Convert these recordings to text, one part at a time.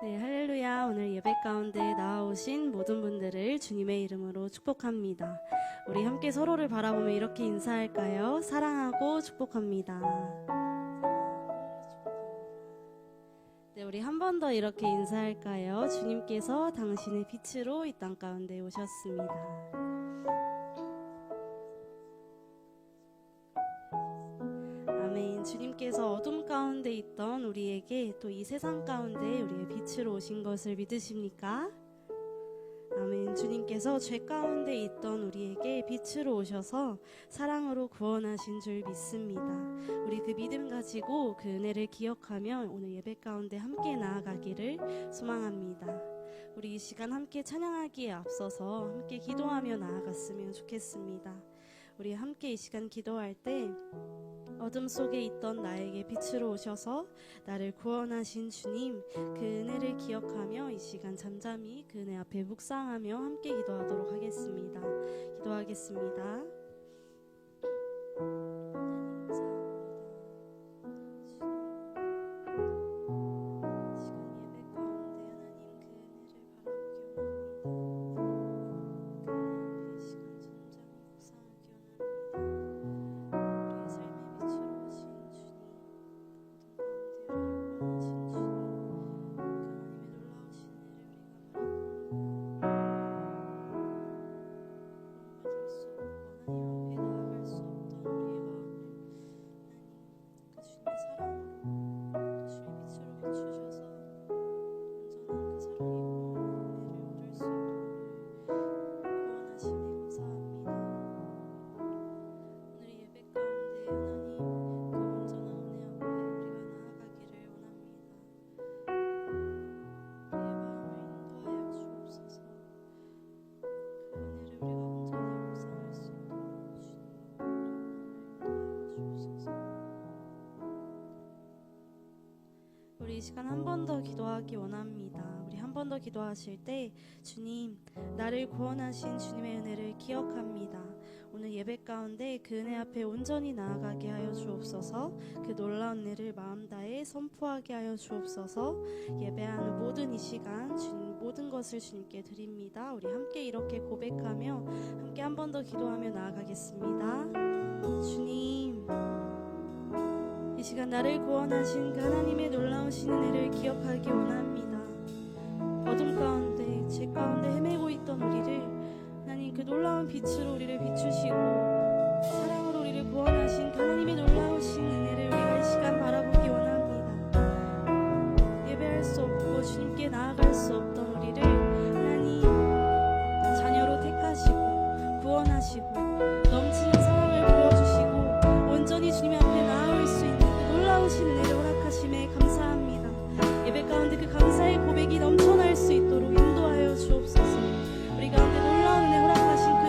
네, 할렐루야. 오늘 예배 가운데 나와오신 모든 분들을 주님의 이름으로 축복합니다. 우리 함께 서로를 바라보며 이렇게 인사할까요? 사랑하고 축복합니다. 네, 우리 한 번 더 이렇게 인사할까요? 주님께서 당신의 빛으로 이 땅 가운데 오셨습니다. 주님께서 어둠 가운데 있던 우리에게 또 이 세상 가운데 우리의 빛으로 오신 것을 믿으십니까? 아멘. 주님께서 죄 가운데 있던 우리에게 빛으로 오셔서 사랑으로 구원하신 줄 믿습니다. 우리 그 믿음 가지고 그 은혜를 기억하며 오늘 예배 가운데 함께 나아가기를 소망합니다. 우리 이 시간 함께 찬양하기에 앞서서 함께 기도하며 나아갔으면 좋겠습니다. 우리 함께 이 시간 기도할 때 어둠 속에 있던 나에게 빛으로 오셔서 나를 구원하신 주님, 그 은혜를 기억하며 이 시간 잠잠히 그 은혜 앞에 묵상하며 함께 기도하도록 하겠습니다. 기도하겠습니다. 이 시간 한 번 더 기도하기 원합니다. 우리 한 번 더 기도하실 때 주님, 나를 구원하신 주님의 은혜를 기억합니다. 오늘 예배 가운데 그 은혜 앞에 온전히 나아가게 하여 주옵소서. 그 놀라운 은혜를 마음 다해 선포하게 하여 주옵소서. 예배하는 모든 이 시간 주님 모든 것을 주님께 드립니다. 우리 함께 이렇게 고백하며 함께 한 번 더 기도하며 나아가겠습니다. 주님, 이 시간 나를 구원하신 그 하나님의 놀라우신 은혜를 기억하기 원합니다. 어둠 가운데 죄 가운데 헤매고 있던 우리를 하나님 그 놀라운 빛으로 우리를 비추시고 사랑으로 우리를 구원하신 그 하나님의 놀라우신 은혜를 우리가 이 시간 바라보기 원합니다. 예배할 수 없고 주님께 나아갈 수 없던 우리를 하나님 자녀로 택하시고 구원하시고 넘치는 사랑을 부어주시고 온전히 주님 앞에 나아올 수 있는 놀라우신 은혜를 허락하심에 감사합니다. 예배 가운데 그 감사의 고백이 넘쳐날 수 있도록 인도하여 주옵소서. 우리 가운데 놀라운 은혜 허락하신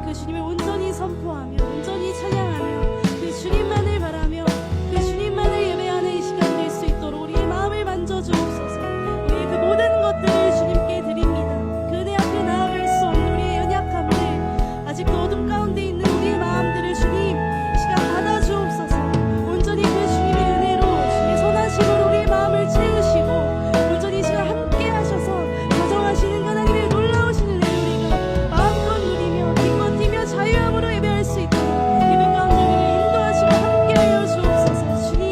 그 주님을 온전히 선포하며 온전히 찬양하며 그 주님만을 바라며 그 주님만을 예배하는 이 시간 될 수 있도록 우리의 마음을 만져주옵소서. 우리의 그 모든 것들을 주님께 드립니다. 그 은혜 앞에 나아갈 수 없는 우리의 연약함들, 아직도 어둠 가운데 있는 우리의 마음들을 주님 이 시간 받아주옵소서. 온전히 그 주님의 은혜로 주님의 선하심으로 우리의 마음을 채우시고 온전히 이 시간 함께 하셔서 가정하시는 하나님의 놀라우신 은혜를 우리가 마음껏 누리며 기껏 뛰며 자유함으로 예배할 수 있도록 예배 가운데 우리를 인도하시고 함께하여 주옵소서. 주님,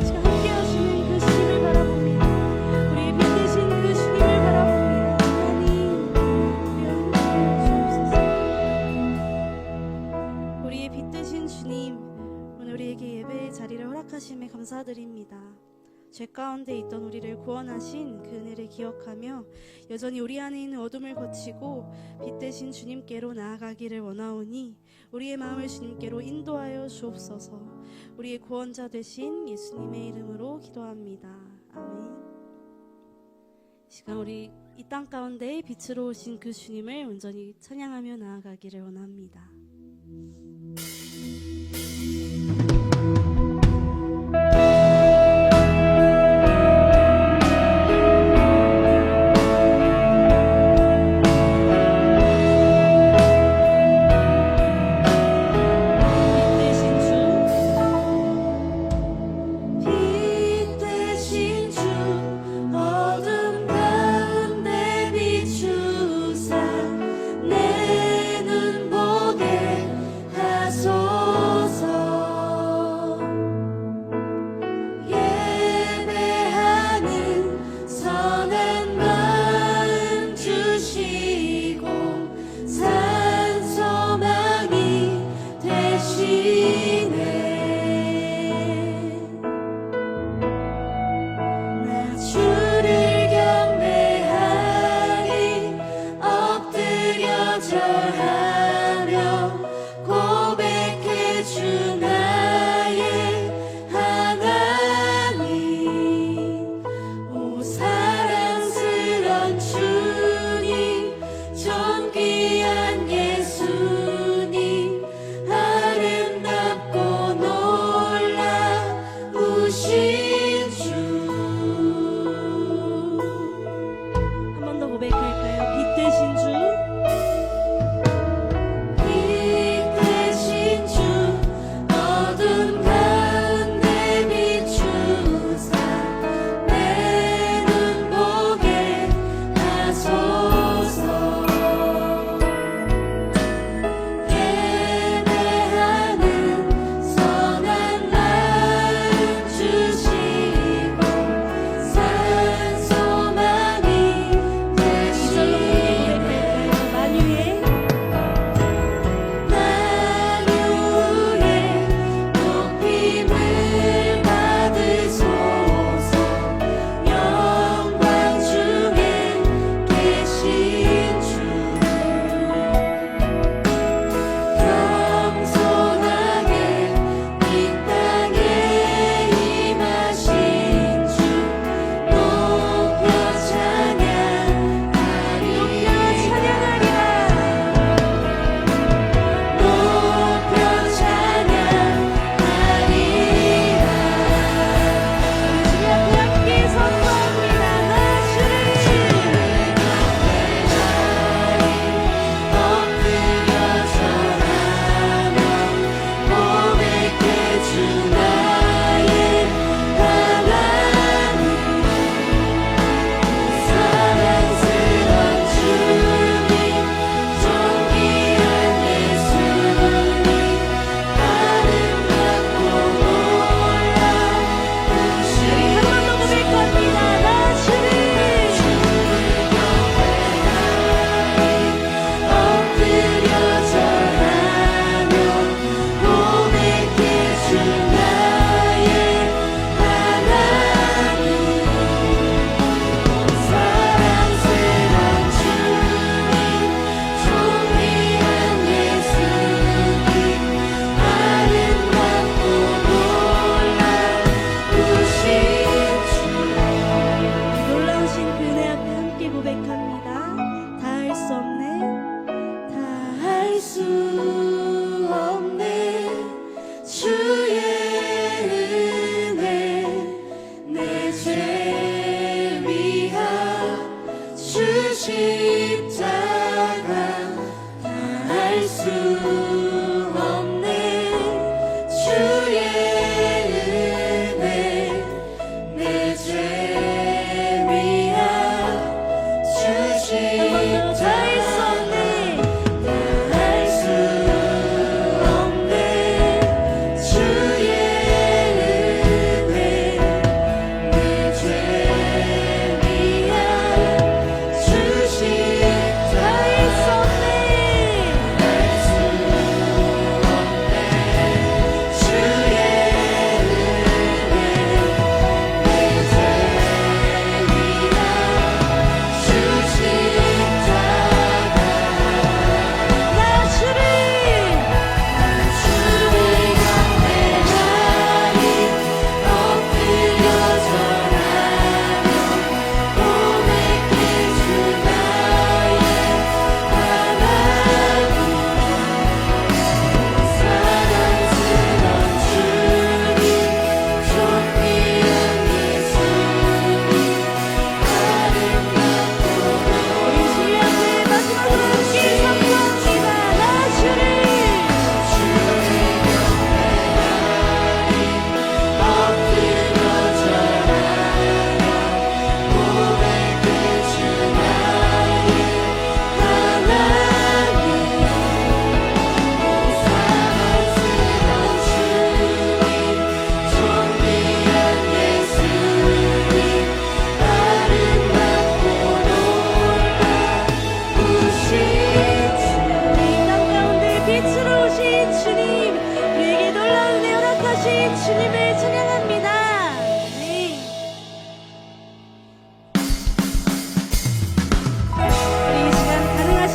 이 시간 함께하시는 그 주님을 바라봅니다. 우리의 빛 되신 그 주님을 바라봅니다. 하나님, 우리와 함께하여 주옵소서. 우리의 빛 되신 주님, 오늘 우리에게 예배의 자리를 허락하심에 감사드립니다. 죄 가운데 있던 우리를 구원하신 그 은혜를 기억하며 여전히 우리 안에 있는 어둠을 거치고 빛 되신 주님께로 나아가기를 원하오니 우리의 마음을 주님께로 인도하여 주옵소서. 우리의 구원자 되신 예수님의 이름으로 기도합니다. 아멘. 이 시간 우리 이 땅 가운데 빛으로 오신 그 주님을 온전히 찬양하며 나아가기를 원합니다. 빛 대신 주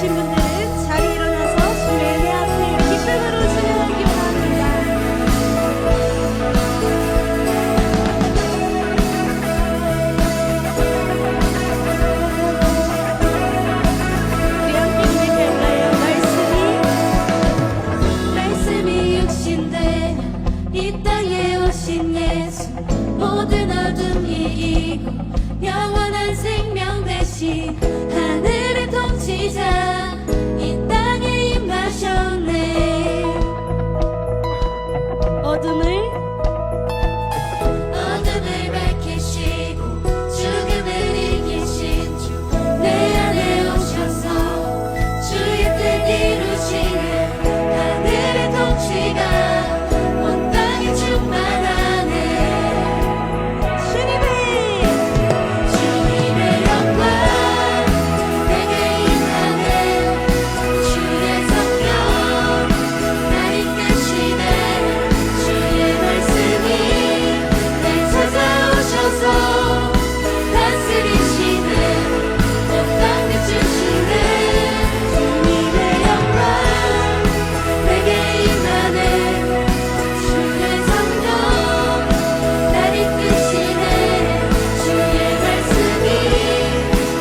오신 분들은 자리에 일어나서 주의 은혜 앞에 기쁨으로 찬양하기 바랍니다. 우리 함께 고백할까요? 말씀이 육신되 이 땅에 오신 예수 모든 어둠 이기고 영원한 생명 되신 하늘의 통치자 이 땅에 임하셨네. 어둠을 밝히시고 죽음을 이기신 주 내 안에 오셔서 주의 뜻 이루시는 하늘의 통치가 온 땅에 충만하네. 주님의 영광 내게 임하네. 주의 성령 날 이끄시네. 주의 말씀이 날 찾아오셔서 다스리시는 온 땅 비추시네. 주님의 영광 내게 임하네. 주의 성령 날 이끄시네. 주의 말씀이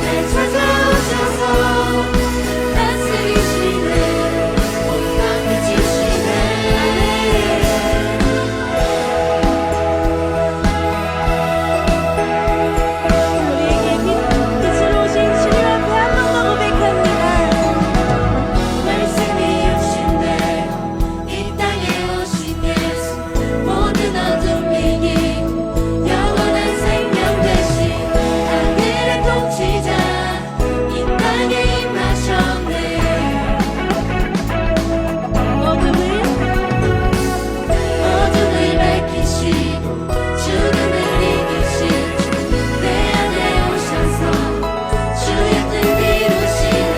날 찾아오셔서 다스리시네. 온 땅 비추시네. 우리에게 빛으로 오신 주님 앞에 한 번 더 고백합니다. 말씀이 육신되어 이 땅에 오신 예수 모든 어둠 이기고 영원한 생명 되신 하늘의 통치자 이 땅에 임하셨네. 어둠을 밝히시고 죽음을 이기신 주 내 안에 오셔서 주의 뜻 이루시는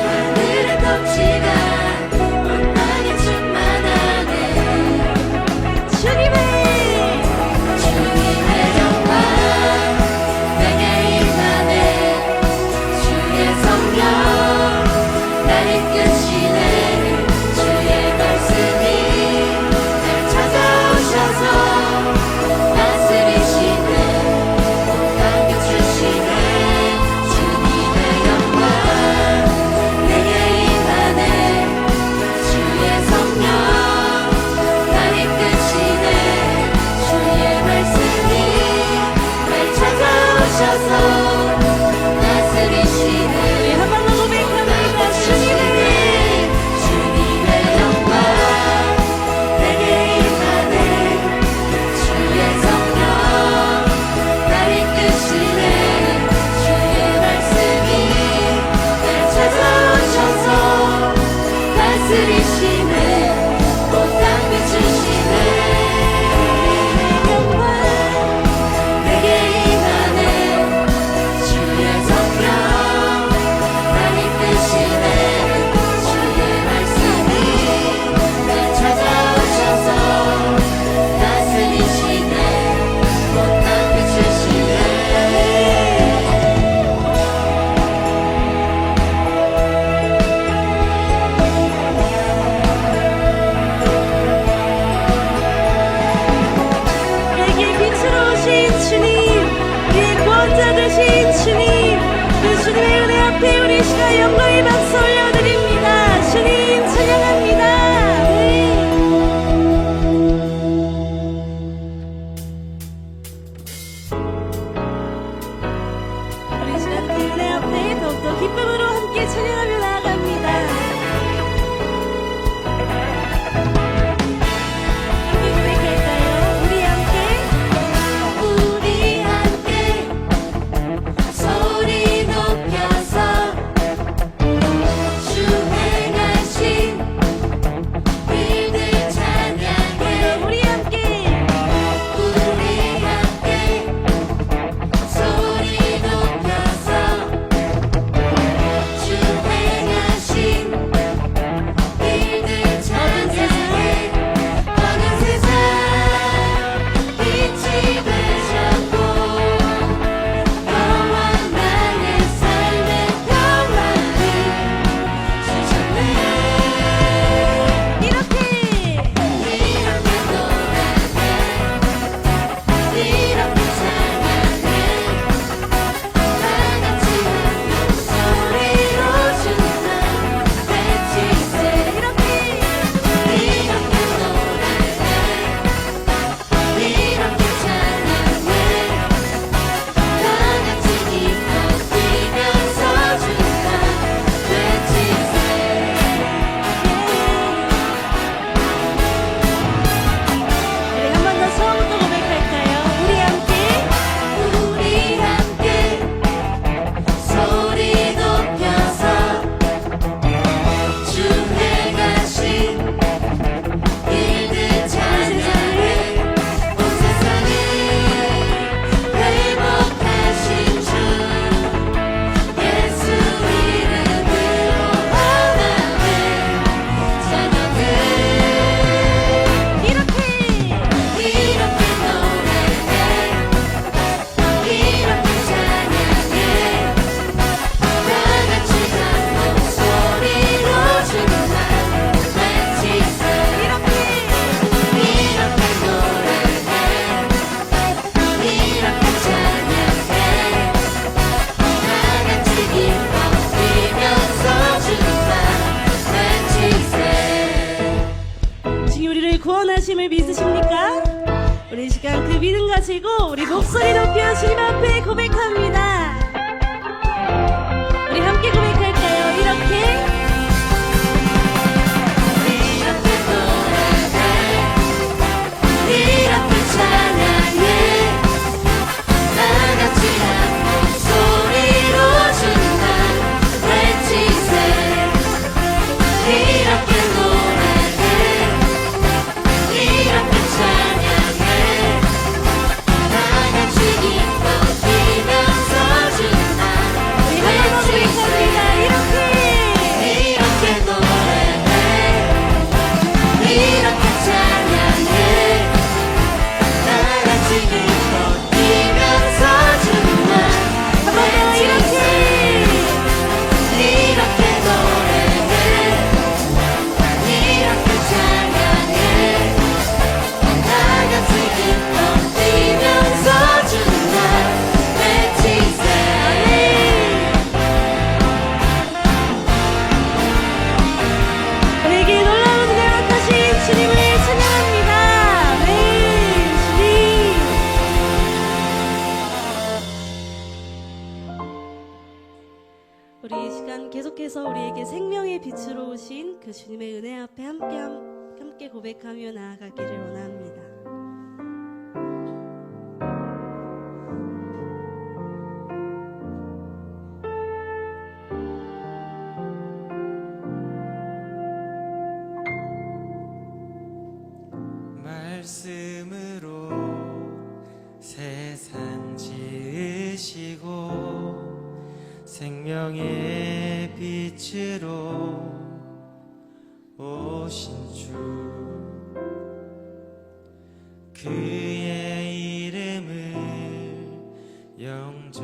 하늘의 통치가 온 땅에 충만하네. 주님의 영광 내게 임하네. 주의 성령 날 이끄시네. 주의 말씀이 날 찾아오셔서 다스리시네. 온 땅 비추시네. 주님의 영광 내게 임하네. 주의 성령 날 이끄시네. 주의 말씀이 날 찾아오셔서 다스리시네. 우리 한 번 더 고백합니다. 주님의 영광 내게 임하네. 주의 성령 날 이끄시네. 주의 말씀이 날 찾아오셔서 다스리시네. 온 땅 비추시네. 영광 내게 임하네. 주의 성령 날 이끄시네. 주의 말씀이 날 찾아오셔서 다스리시네. 온 땅 비추시네. 내게 빛으로 오신 주님, 우리의 구원자 되신 주님, 그 주님의 은혜 앞에 우리 시간 영광의 박수 올려드립니다. 주님 찬양합니다. 네. 우리 시간 그 은혜 앞에 더욱더 기쁨으로 함께 찬양하며 나아갑니다. 함께 고백할까요? 우리 함께 우리 함께 소리 높여서 주 행하신 일들 찬양해. 우리 함께 소리 높여서 주 구원하심을 믿으십니까? 우리 이 시간 그 믿음 가지고 우리 목소리 높여 주님 앞에 고백합니다. 우리 함께 고백할까요? 이렇게 이렇게 노래해 이렇게 찬양해 나같이 한 목소리로 주만 외치세 이렇게 노래해 이렇게 찬양해 나같이 기뻐 뛰면서 주만 우리 한번 고백합니다. 이렇게 이렇게 노래해 이렇게 찬양해 나같이 기뻐 뛰면서 주만 외치세 이렇게 노래해 이렇게 찬양해 나같이 기뻐 뛰면서 주만 외치세 우리에게 놀라운 은혜 맡으신 주님을 찬양합니다. 네, 주님. 우리 이 시간 계속해서 우리에게 생명의 빛으로 오신 그 주님의 은혜 앞에 함께 고백하며 나아가기를 원합니다. 말씀으로 세상 지으시고 생명의 빛으로 오신 주 그의 이름을 영접하는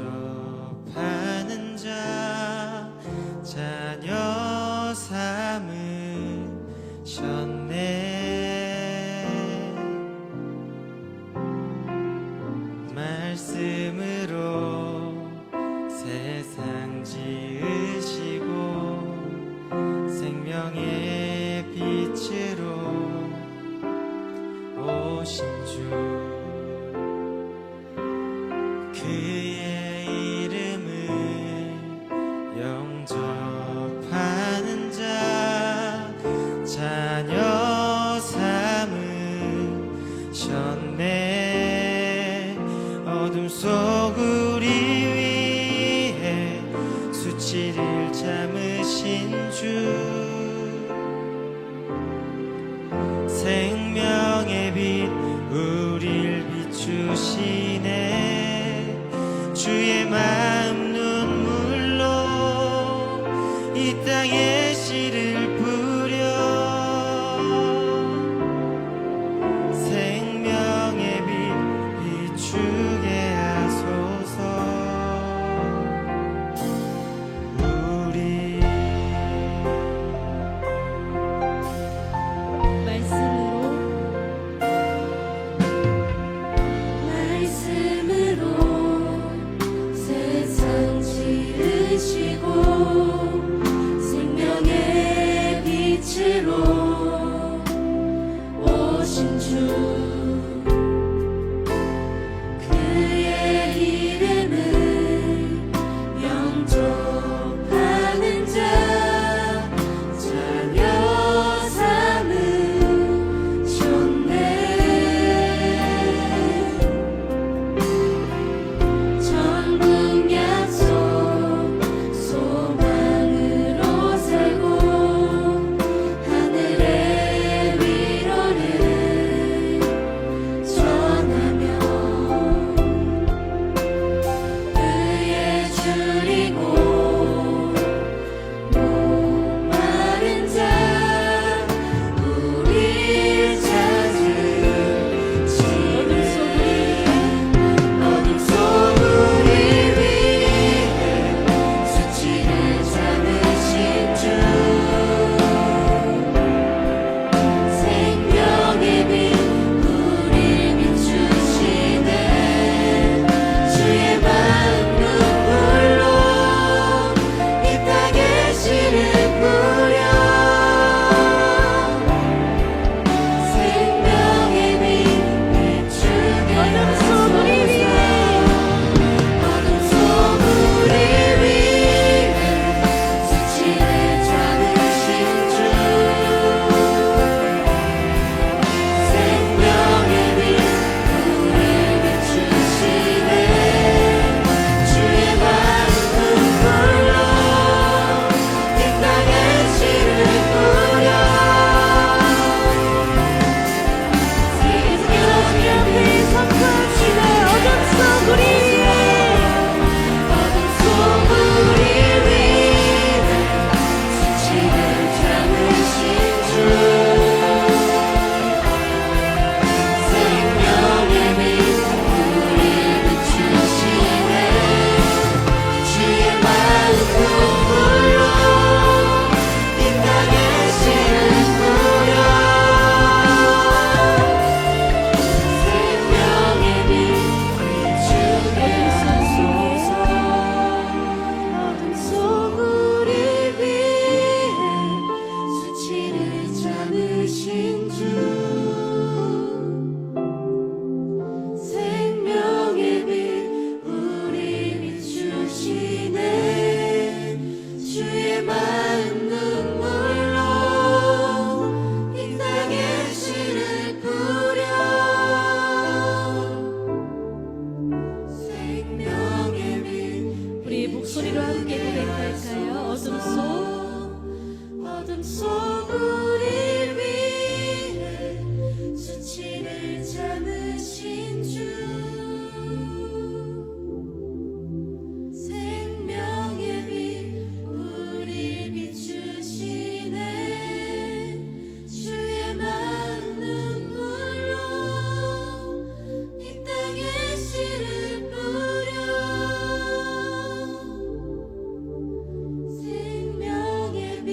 자 자녀 삼으셨네 말씀으로 세상 지으시고 생명의 빛으로 오신 주 그의 이름을 영접하는 자 자녀 삼으셨네 어둠 속 우리 위에 수치를 참으신 주 생명의 빛 우릴 비추시네 주의 마음 눈물로 이 땅에 씨를 뿌려 생명의 빛 비추게 하소서 우리 말씀으로 세상 지으시고 생명의 빛으로 오신 주 그의 이름을 영접하는 자 자녀 삼으셨네 천국 약속 소망 함께 고백할까요? 어둠 속 우릴 위해 수치를 참으신 주 생명의 빛 우릴 비추시네 주의 마음 눈물로 이 땅에 씨를 뿌려 생명의 빛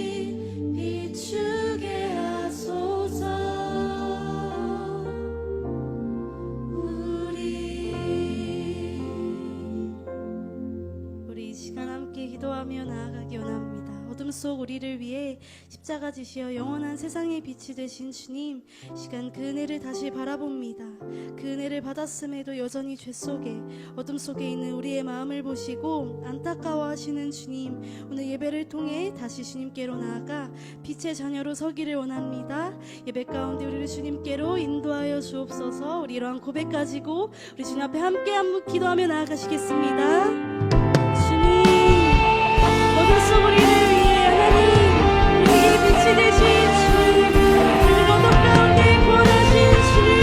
비추게 하소서 우리 이 시간 함께 기도하며 나아가기 원합니다. 어둠 속 우리를 위해 십자가 지시어 영원한 세상의 빛이 되신 주님, 시간 그 은혜를 다시 바라봅니다. 그 은혜를 받았음에도 여전히 죄 속에 어둠 속에 있는 우리의 마음을 보시고 안타까워하시는 주님, 오늘 예배를 통해 다시 주님께로 나아가 빛의 자녀로 서기를 원합니다. 예배 가운데 우리를 주님께로 인도하여 주옵소서. 우리 이러한 고백 가지고 우리 주님 앞에 함께 한번 기도하며 나아가시겠습니다. 주님, 어둠 속 우리를 위해 하나님 우리에게 빛이 되신 주님, 그리고 어둠 가운데 구원하신 주님,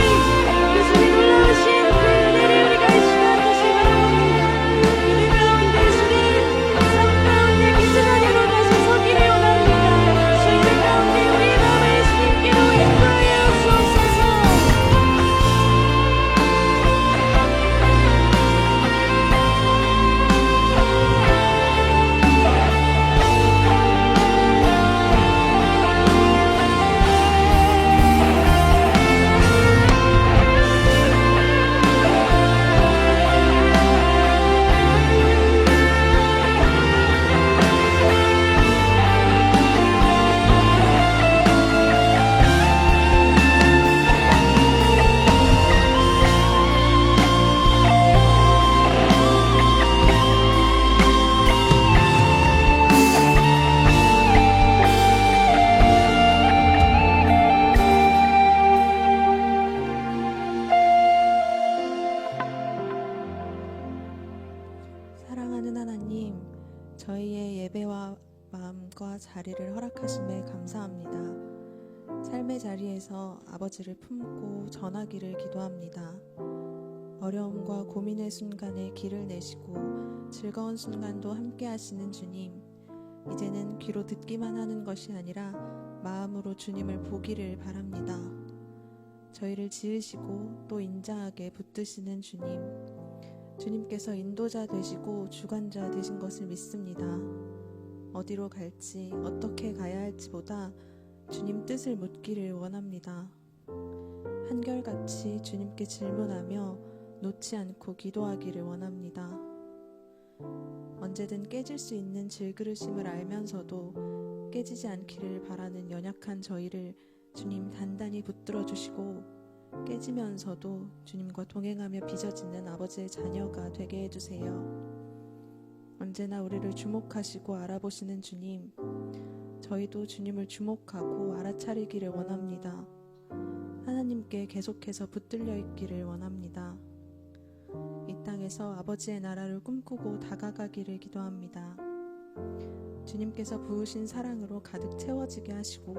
그 주님 놀라우신 그 은혜를 우리가 이 시간 다시 바라봅니다. 예배 가운데 주님, 삶 가운데 빛의 자녀로 다시 서기를 원합니다. 주 예배 가운데 우리의 마음을 주님께로 인도하여 주옵소서. 사랑하는 하나님, 저희의 예배와 마음과 자리를 허락하심에 감사합니다. 삶의 자리에서 아버지를 품고 전하기를 기도합니다. 어려움과 고민의 순간에 길을 내시고 즐거운 순간도 함께 하시는 주님, 이제는 귀로 듣기만 하는 것이 아니라 마음으로 주님을 보기를 바랍니다. 저희를 지으시고 또 인자하게 붙드시는 주님, 주님께서 인도자 되시고 주관자 되신 것을 믿습니다. 어디로 갈지 어떻게 가야 할지보다 주님 뜻을 묻기를 원합니다. 한결같이 주님께 질문하며 놓지 않고 기도하기를 원합니다. 언제든 깨질 수 있는 질그릇임을 알면서도 깨지지 않기를 바라는 연약한 저희를 주님 단단히 붙들어 주시고 깨지면서도 주님과 동행하며 빚어지는 아버지의 자녀가 되게 해주세요. 언제나 우리를 주목하시고 알아보시는 주님, 저희도 주님을 주목하고 알아차리기를 원합니다. 하나님께 계속해서 붙들려 있기를 원합니다. 이 땅에서 아버지의 나라를 꿈꾸고 다가가기를 기도합니다. 주님께서 부으신 사랑으로 가득 채워지게 하시고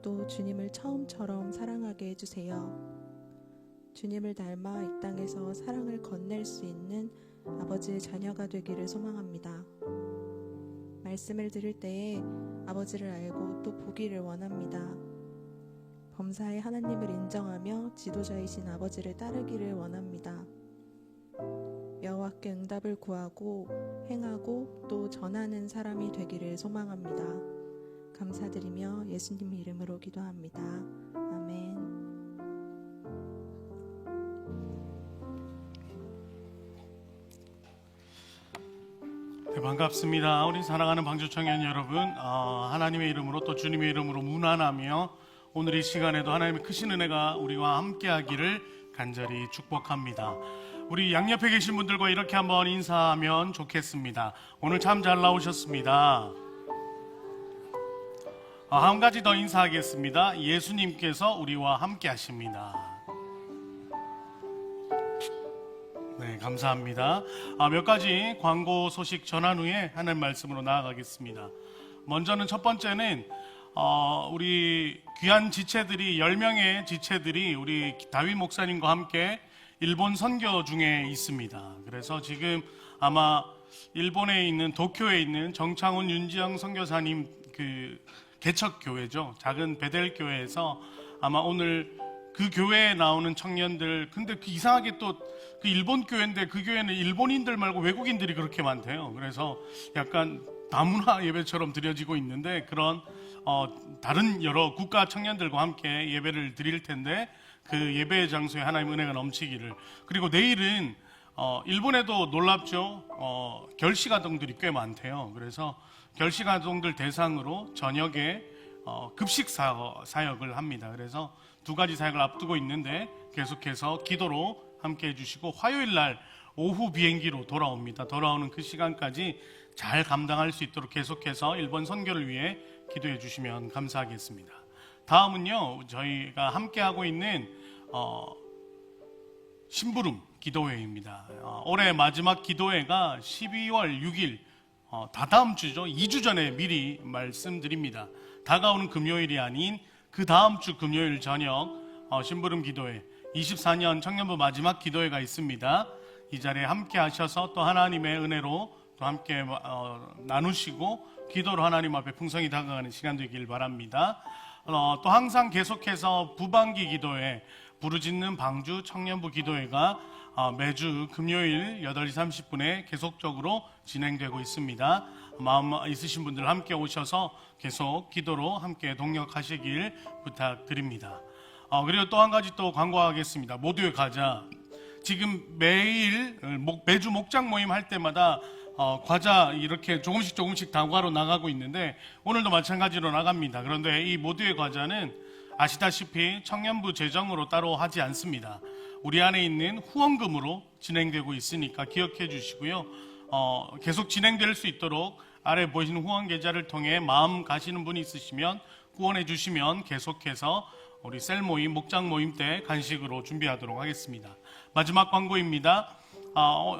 또 주님을 처음처럼 사랑하게 해주세요. 주님을 닮아 이 땅에서 사랑을 건넬 수 있는 아버지의 자녀가 되기를 소망합니다. 말씀을 들을 때에 아버지를 알고 또 보기를 원합니다. 범사의 하나님을 인정하며 지도자이신 아버지를 따르기를 원합니다. 여호와께 응답을 구하고 행하고 또 전하는 사람이 되기를 소망합니다. 감사드리며 예수님 이름으로 기도합니다. 아멘. 네, 반갑습니다. 우리 사랑하는 방주청년 여러분, 하나님의 이름으로 또 주님의 이름으로 문안하며 오늘 이 시간에도 하나님의 크신 은혜가 우리와 함께하기를 간절히 축복합니다. 우리 양옆에 계신 분들과 이렇게 한번 인사하면 좋겠습니다. 오늘 참 잘 나오셨습니다. 한 가지 더 인사하겠습니다. 예수님께서 우리와 함께 하십니다. 네, 감사합니다. 몇 가지 광고 소식 전한 후에 하나님 말씀으로 나아가겠습니다. 먼저는 첫 번째는 우리 귀한 지체들이 10명의 지체들이 우리 다윗 목사님과 함께 일본 선교 중에 있습니다. 그래서 지금 아마 일본에 있는 도쿄에 있는 정창훈 윤지영 선교사님 그 개척 교회죠. 작은 베델 교회에서 아마 오늘 그 교회에 나오는 청년들, 근데 이상하게 또 그 일본 교회인데 그 교회는 일본인들 말고 외국인들이 그렇게 많대요. 그래서 약간 다문화 예배처럼 드려지고 있는데 그런 다른 여러 국가 청년들과 함께 예배를 드릴 텐데 그 예배의 장소에 하나님의 은혜가 넘치기를. 그리고 내일은 일본에도 놀랍죠. 결식아동들이 꽤 많대요. 그래서 결식아동들 대상으로 저녁에 급식 사역을 합니다. 그래서 두 가지 사역을 앞두고 있는데 계속해서 기도로 함께 해주시고 화요일 날 오후 비행기로 돌아옵니다. 돌아오는 그 시간까지 잘 감당할 수 있도록 계속해서 일본 선교를 위해 기도해 주시면 감사하겠습니다. 다음은요, 저희가 함께하고 있는 심부름 기도회입니다. 올해 마지막 기도회가 12월 6일 다다음 주죠. 2주 전에 미리 말씀드립니다. 다가오는 금요일이 아닌 그 다음 주 금요일 저녁 심부름 기도회 24년 청년부 마지막 기도회가 있습니다. 이 자리에 함께 하셔서 또 하나님의 은혜로 또 함께 나누시고 기도로 하나님 앞에 풍성히 다가가는 시간 되길 바랍니다. 또 항상 계속해서 부반기 기도회, 부르짖는 방주 청년부 기도회가 매주 금요일 8시 30분에 계속적으로 진행되고 있습니다. 마음 있으신 분들 함께 오셔서 계속 기도로 함께 동력하시길 부탁드립니다. 그리고 또 한 가지 또 광고하겠습니다. 모두의 과자. 지금 매주 목장 모임 할 때마다 과자 이렇게 조금씩 다과로 나가고 있는데 오늘도 마찬가지로 나갑니다. 그런데 이 모두의 과자는 아시다시피 청년부 재정으로 따로 하지 않습니다. 우리 안에 있는 후원금으로 진행되고 있으니까 기억해 주시고요. 계속 진행될 수 있도록 아래 보이시는 후원 계좌를 통해 마음 가시는 분이 있으시면 후원해 주시면 계속해서 우리 셀 모임, 목장 모임 때 간식으로 준비하도록 하겠습니다. 마지막 광고입니다.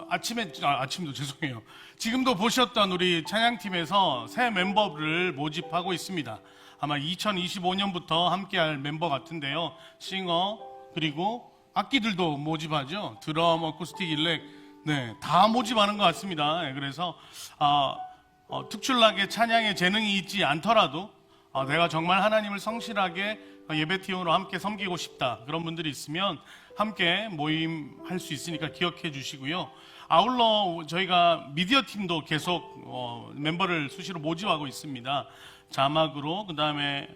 아침도 죄송해요. 지금도 보셨던 우리 찬양팀에서 새 멤버를 모집하고 있습니다. 아마 2025년부터 함께할 멤버 같은데요. 싱어 그리고 악기들도 모집하죠. 드럼, 어쿠스틱, 일렉, 네, 다 모집하는 것 같습니다. 그래서 특출나게 찬양에 재능이 있지 않더라도 내가 정말 하나님을 성실하게 예배팀으로 함께 섬기고 싶다, 그런 분들이 있으면 함께 모임할 수 있으니까 기억해 주시고요. 아울러 저희가 미디어 팀도 계속 멤버를 수시로 모집하고 있습니다. 자막으로, 그 다음에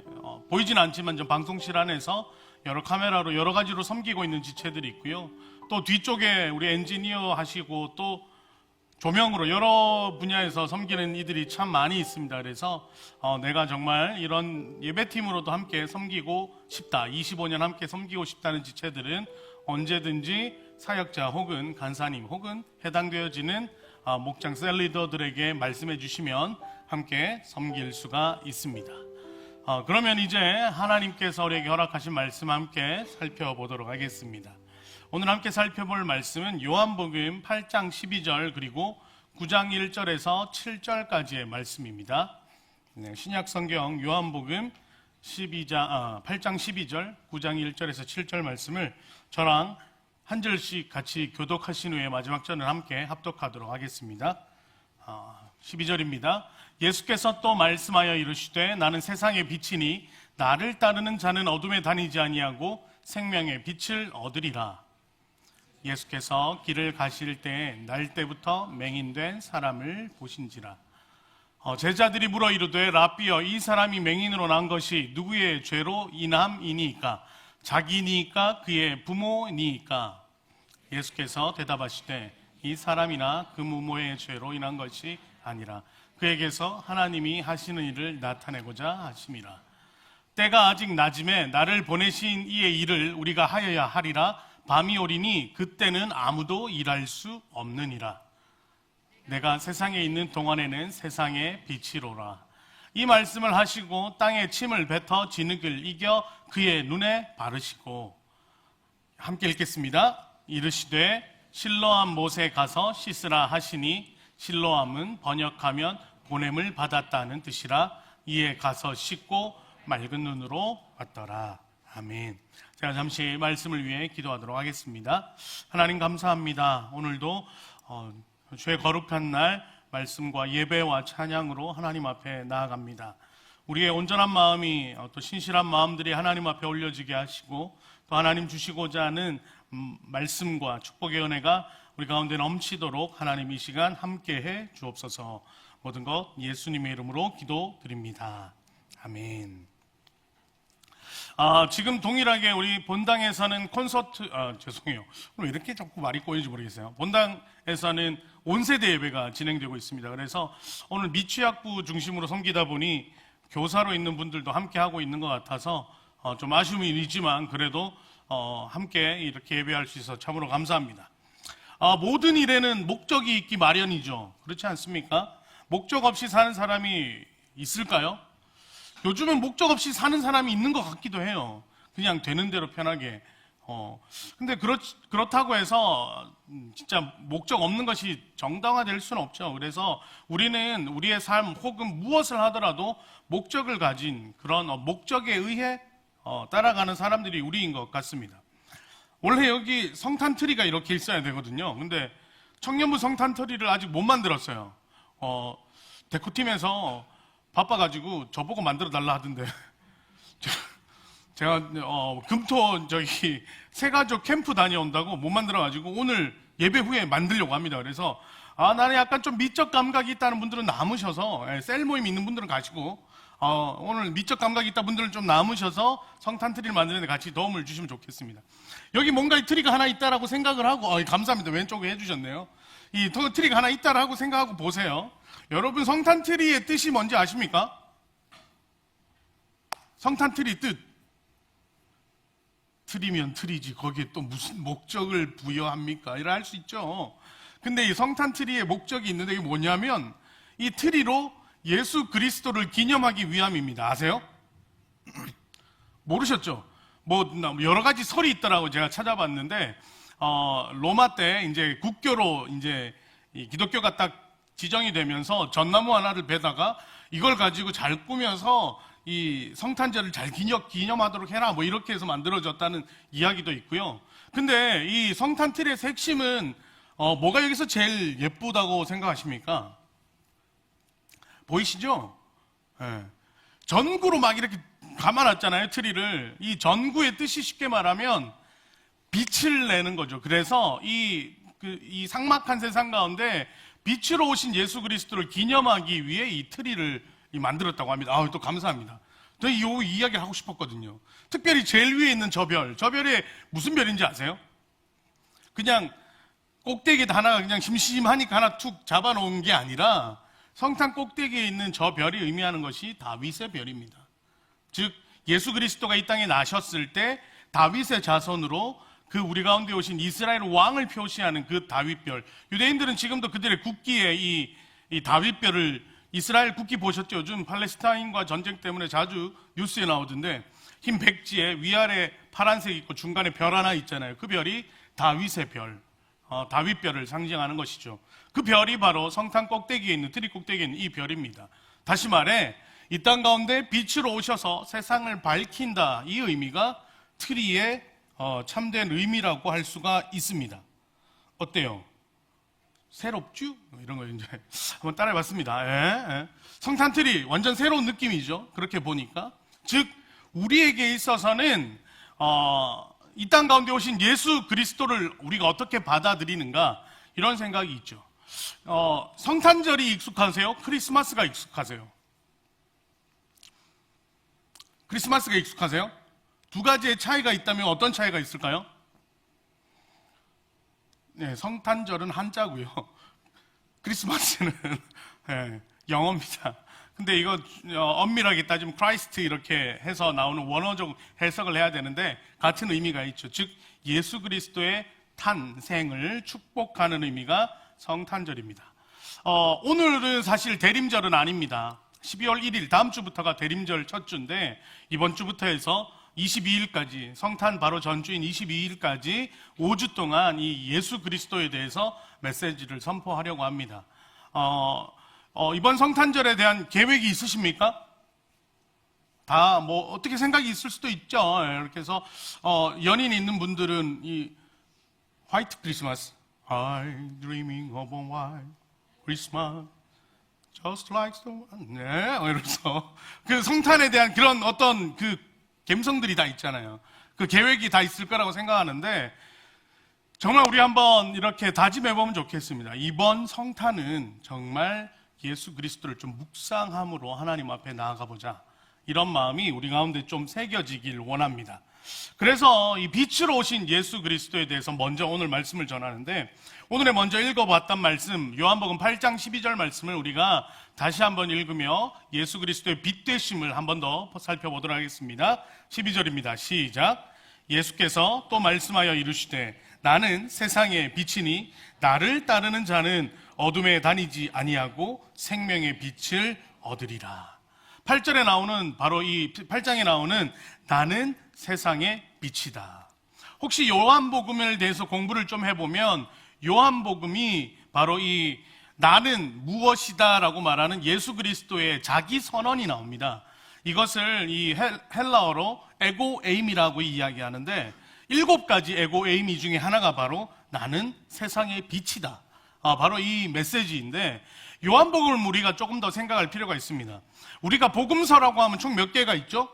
보이진 않지만 좀 방송실 안에서 여러 카메라로 여러 가지로 섬기고 있는 지체들이 있고요. 또 뒤쪽에 우리 엔지니어 하시고 또 조명으로 여러 분야에서 섬기는 이들이 참 많이 있습니다. 그래서 내가 정말 이런 예배팀으로도 함께 섬기고 싶다, 25년 함께 섬기고 싶다는 지체들은 언제든지 사역자 혹은 간사님 혹은 해당되어지는 목장 셀리더들에게 말씀해 주시면 함께 섬길 수가 있습니다. 그러면 이제 하나님께서 우리에게 허락하신 말씀 함께 살펴보도록 하겠습니다. 오늘 함께 살펴볼 말씀은 요한복음 8장 12절 그리고 9장 1절에서 7절까지의 말씀입니다. 신약 성경 요한복음 8장 12절, 9장 1절에서 7절 말씀을 저랑 한 절씩 같이 교독하신 후에 마지막 절을 함께 합독하도록 하겠습니다. 12절입니다. 예수께서 또 말씀하여 이르시되 나는 세상의 빛이니 나를 따르는 자는 어둠에 다니지 아니하고 생명의 빛을 얻으리라. 예수께서 길을 가실 때에 날 때부터 맹인된 사람을 보신지라. 제자들이 물어 이르되 라삐여, 이 사람이 맹인으로 난 것이 누구의 죄로 인함이니까? 자기니까 그의 부모니까? 예수께서 대답하시되 이 사람이나 그 부모의 죄로 인한 것이 아니라 그에게서 하나님이 하시는 일을 나타내고자 하심이라. 때가 아직 낮음에 나를 보내신 이의 일을 우리가 하여야 하리라. 밤이 오리니 그때는 아무도 일할 수 없느니라. 내가 세상에 있는 동안에는 세상의 빛이로라. 이 말씀을 하시고 땅에 침을 뱉어 진흙을 이겨 그의 눈에 바르시고, 함께 읽겠습니다. 이르시되 실로암 못에 가서 씻으라 하시니 실로암은 번역하면 보냄을 받았다는 뜻이라. 이에 가서 씻고 맑은 눈으로 왔더라. 아멘. 제가 잠시 말씀을 위해 기도하도록 하겠습니다. 하나님 감사합니다. 오늘도 주의 거룩한 날 말씀과 예배와 찬양으로 하나님 앞에 나아갑니다. 우리의 온전한 마음이 또 신실한 마음들이 하나님 앞에 올려지게 하시고 또 하나님 주시고자 하는 말씀과 축복의 은혜가 우리 가운데 넘치도록 하나님 이 시간 함께해 주옵소서. 모든 것 예수님의 이름으로 기도드립니다. 아멘. 지금 동일하게 우리 본당에서는 콘서트, 죄송해요. 왜 이렇게 자꾸 말이 꼬이는지 모르겠어요. 본당에서는 온세대 예배가 진행되고 있습니다. 그래서 오늘 미취학부 중심으로 섬기다 보니 교사로 있는 분들도 함께 하고 있는 것 같아서 좀 아쉬움이 있지만 그래도 함께 이렇게 예배할 수 있어서 참으로 감사합니다. 모든 일에는 목적이 있기 마련이죠. 그렇지 않습니까? 목적 없이 사는 사람이 있을까요? 요즘은 목적 없이 사는 사람이 있는 것 같기도 해요. 그냥 되는 대로 편하게. 근데 그렇다고 해서 진짜 목적 없는 것이 정당화될 수는 없죠. 그래서 우리는 우리의 삶 혹은 무엇을 하더라도 목적을 가진 그런 목적에 의해 따라가는 사람들이 우리인 것 같습니다. 원래 여기 성탄트리가 이렇게 있어야 되거든요. 근데 청년부 성탄트리를 아직 못 만들었어요. 데코팀에서 바빠가지고 저보고 만들어 달라 하던데 제가 금토 새가족 캠프 다녀온다고 못 만들어가지고 오늘 예배 후에 만들려고 합니다. 그래서 나는 약간 좀 미적 감각이 있다는 분들은 남으셔서 셀 모임 있는 분들은 가시고 오늘 미적 감각이 있다 분들은 좀 남으셔서 성탄 트리를 만드는 데 같이 도움을 주시면 좋겠습니다. 여기 뭔가 이 트리가 하나 있다라고 생각을 하고 감사합니다. 왼쪽에 해주셨네요. 이 트리가 하나 있다라고 생각하고 보세요. 여러분 성탄 트리의 뜻이 뭔지 아십니까? 성탄 트리 뜻. 트리면 트리지 거기에 또 무슨 목적을 부여합니까? 이라 할 수 있죠. 근데 이 성탄 트리의 목적이 있는데 이게 뭐냐면 이 트리로 예수 그리스도를 기념하기 위함입니다. 아세요? 모르셨죠? 뭐 여러 가지 설이 있더라고 제가 찾아봤는데 로마 때 이제 국교로 이제 이 기독교가 딱 지정이 되면서 전나무 하나를 베다가 이걸 가지고 잘 꾸며서 이 성탄절을 잘 기념하도록 해라 뭐 이렇게 해서 만들어졌다는 이야기도 있고요. 근데 이 성탄 트리의 핵심은 뭐가 여기서 제일 예쁘다고 생각하십니까? 보이시죠? 네. 전구로 막 이렇게 감아놨잖아요, 트리를. 이 전구의 뜻이 쉽게 말하면 빛을 내는 거죠. 그래서 이 삭막한 세상 가운데 빛으로 오신 예수 그리스도를 기념하기 위해 이 트리를 만들었다고 합니다. 또 감사합니다. 저 이 이야기를 하고 싶었거든요. 특별히 제일 위에 있는 저 별이 무슨 별인지 아세요? 그냥 꼭대기에 하나가 그냥 심심하니까 하나 툭 잡아놓은 게 아니라 성탄 꼭대기에 있는 저 별이 의미하는 것이 다윗의 별입니다. 즉 예수 그리스도가 이 땅에 나셨을 때 다윗의 자손으로 그 우리 가운데 오신 이스라엘 왕을 표시하는 그 다윗별. 유대인들은 지금도 그들의 국기에 이 다윗별을 이스라엘 국기 보셨죠? 요즘 팔레스타인과 전쟁 때문에 자주 뉴스에 나오던데 흰 백지에 위아래 파란색 있고 중간에 별 하나 있잖아요. 그 별이 다윗의 별, 다윗별을 상징하는 것이죠. 그 별이 바로 성탄 꼭대기에 있는 트리 꼭대기에 있는 이 별입니다. 다시 말해 이 땅 가운데 빛으로 오셔서 세상을 밝힌다. 이 의미가 트리의 참된 의미라고 할 수가 있습니다. 어때요? 새롭죠? 이런 거 이제 한번 따라해봤습니다. 성탄 트리 완전 새로운 느낌이죠. 그렇게 보니까 즉 우리에게 있어서는 이 땅 가운데 오신 예수 그리스도를 우리가 어떻게 받아들이는가 이런 생각이 있죠. 성탄절이 익숙하세요? 크리스마스가 익숙하세요? 크리스마스가 익숙하세요? 두 가지의 차이가 있다면 어떤 차이가 있을까요? 네, 성탄절은 한자고요. 크리스마스는 영어입니다. 근데 이거 엄밀하게 따지면 크라이스트 이렇게 해서 나오는 원어적 해석을 해야 되는데 같은 의미가 있죠. 즉 예수 그리스도의 탄생을 축복하는 의미가 성탄절입니다. 오늘은 사실 대림절은 아닙니다. 12월 1일 다음 주부터가 대림절 첫 주인데 이번 주부터 해서 22일까지, 성탄 바로 전주인 22일까지 5주 동안 이 예수 그리스도에 대해서 메시지를 선포하려고 합니다. 이번 성탄절에 대한 계획이 있으십니까? 다 뭐 어떻게 생각이 있을 수도 있죠. 이렇게 해서 연인 있는 분들은 이 화이트 크리스마스, I'm dreaming of a white Christmas, just like the one. 네, 이러면서 그 성탄에 대한 그런 어떤 그 감성들이 다 있잖아요. 그 계획이 다 있을 거라고 생각하는데 정말 우리 한번 이렇게 다짐해 보면 좋겠습니다. 이번 성탄은 정말 예수 그리스도를 좀 묵상함으로 하나님 앞에 나아가 보자. 이런 마음이 우리 가운데 좀 새겨지길 원합니다. 그래서 이 빛으로 오신 예수 그리스도에 대해서 먼저 오늘 말씀을 전하는데, 오늘에 먼저 읽어봤던 말씀 요한복음 8장 12절 말씀을 우리가 다시 한번 읽으며 예수 그리스도의 빛 되심을 한번 더 살펴보도록 하겠습니다. 12절입니다. 시작. 예수께서 또 말씀하여 이르시되 나는 세상의 빛이니 나를 따르는 자는 어둠에 다니지 아니하고 생명의 빛을 얻으리라. 8절에 나오는 바로 이 8장에 나오는 나는 세상의 빛이다. 혹시 요한복음에 대해서 공부를 좀 해보면 요한복음이 바로 이 나는 무엇이다라고 말하는 예수 그리스도의 자기 선언이 나옵니다. 이것을 이 헬라어로 에고에임이라고 이야기하는데 7가지 에고에임이 중에 하나가 바로 나는 세상의 빛이다. 바로 이 메시지인데 요한복음을 우리가 조금 더 생각할 필요가 있습니다. 우리가 복음서라고 하면 총 몇 개가 있죠?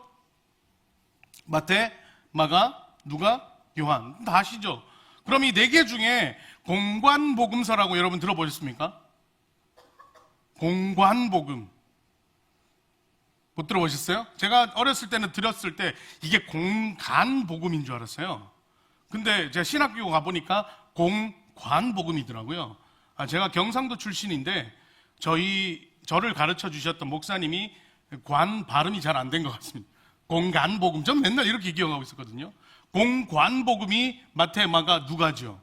마태, 마가, 누가, 요한. 다 아시죠? 그럼 이 4개 중에 공관복음서라고 여러분 들어보셨습니까? 공관복음. 못 들어보셨어요? 제가 어렸을 때는 들었을 때 이게 공간복음인 줄 알았어요. 근데 제가 신학교 가보니까 공관복음이더라고요. 제가 경상도 출신인데 저를 가르쳐 주셨던 목사님이 관 발음이 잘 안 된 것 같습니다. 공간복음. 전 맨날 이렇게 기억하고 있었거든요. 공관복음이 마태, 마가, 누가죠.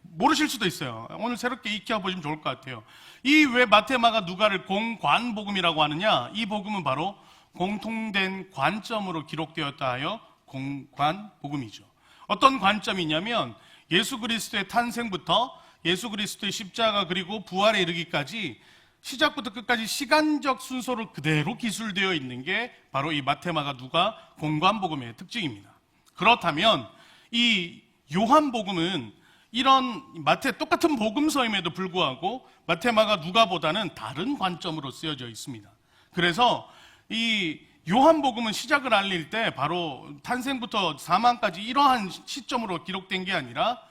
모르실 수도 있어요. 오늘 새롭게 익혀보시면 좋을 것 같아요. 이 왜 마태, 마가, 누가를 공관복음이라고 하느냐? 이 복음은 바로 공통된 관점으로 기록되었다 하여 공관복음이죠. 어떤 관점이냐면 예수 그리스도의 탄생부터 예수 그리스도의 십자가 그리고 부활에 이르기까지 시작부터 끝까지 시간적 순서로 그대로 기술되어 있는 게 바로 이 마태, 마가, 누가 공관복음의 특징입니다. 그렇다면 이 요한복음은 이런 마태 똑같은 복음서임에도 불구하고 마태, 마가, 누가보다는 다른 관점으로 쓰여져 있습니다. 그래서 이 요한복음은 시작을 알릴 때 바로 탄생부터 사망까지 이러한 시점으로 기록된 게 아니라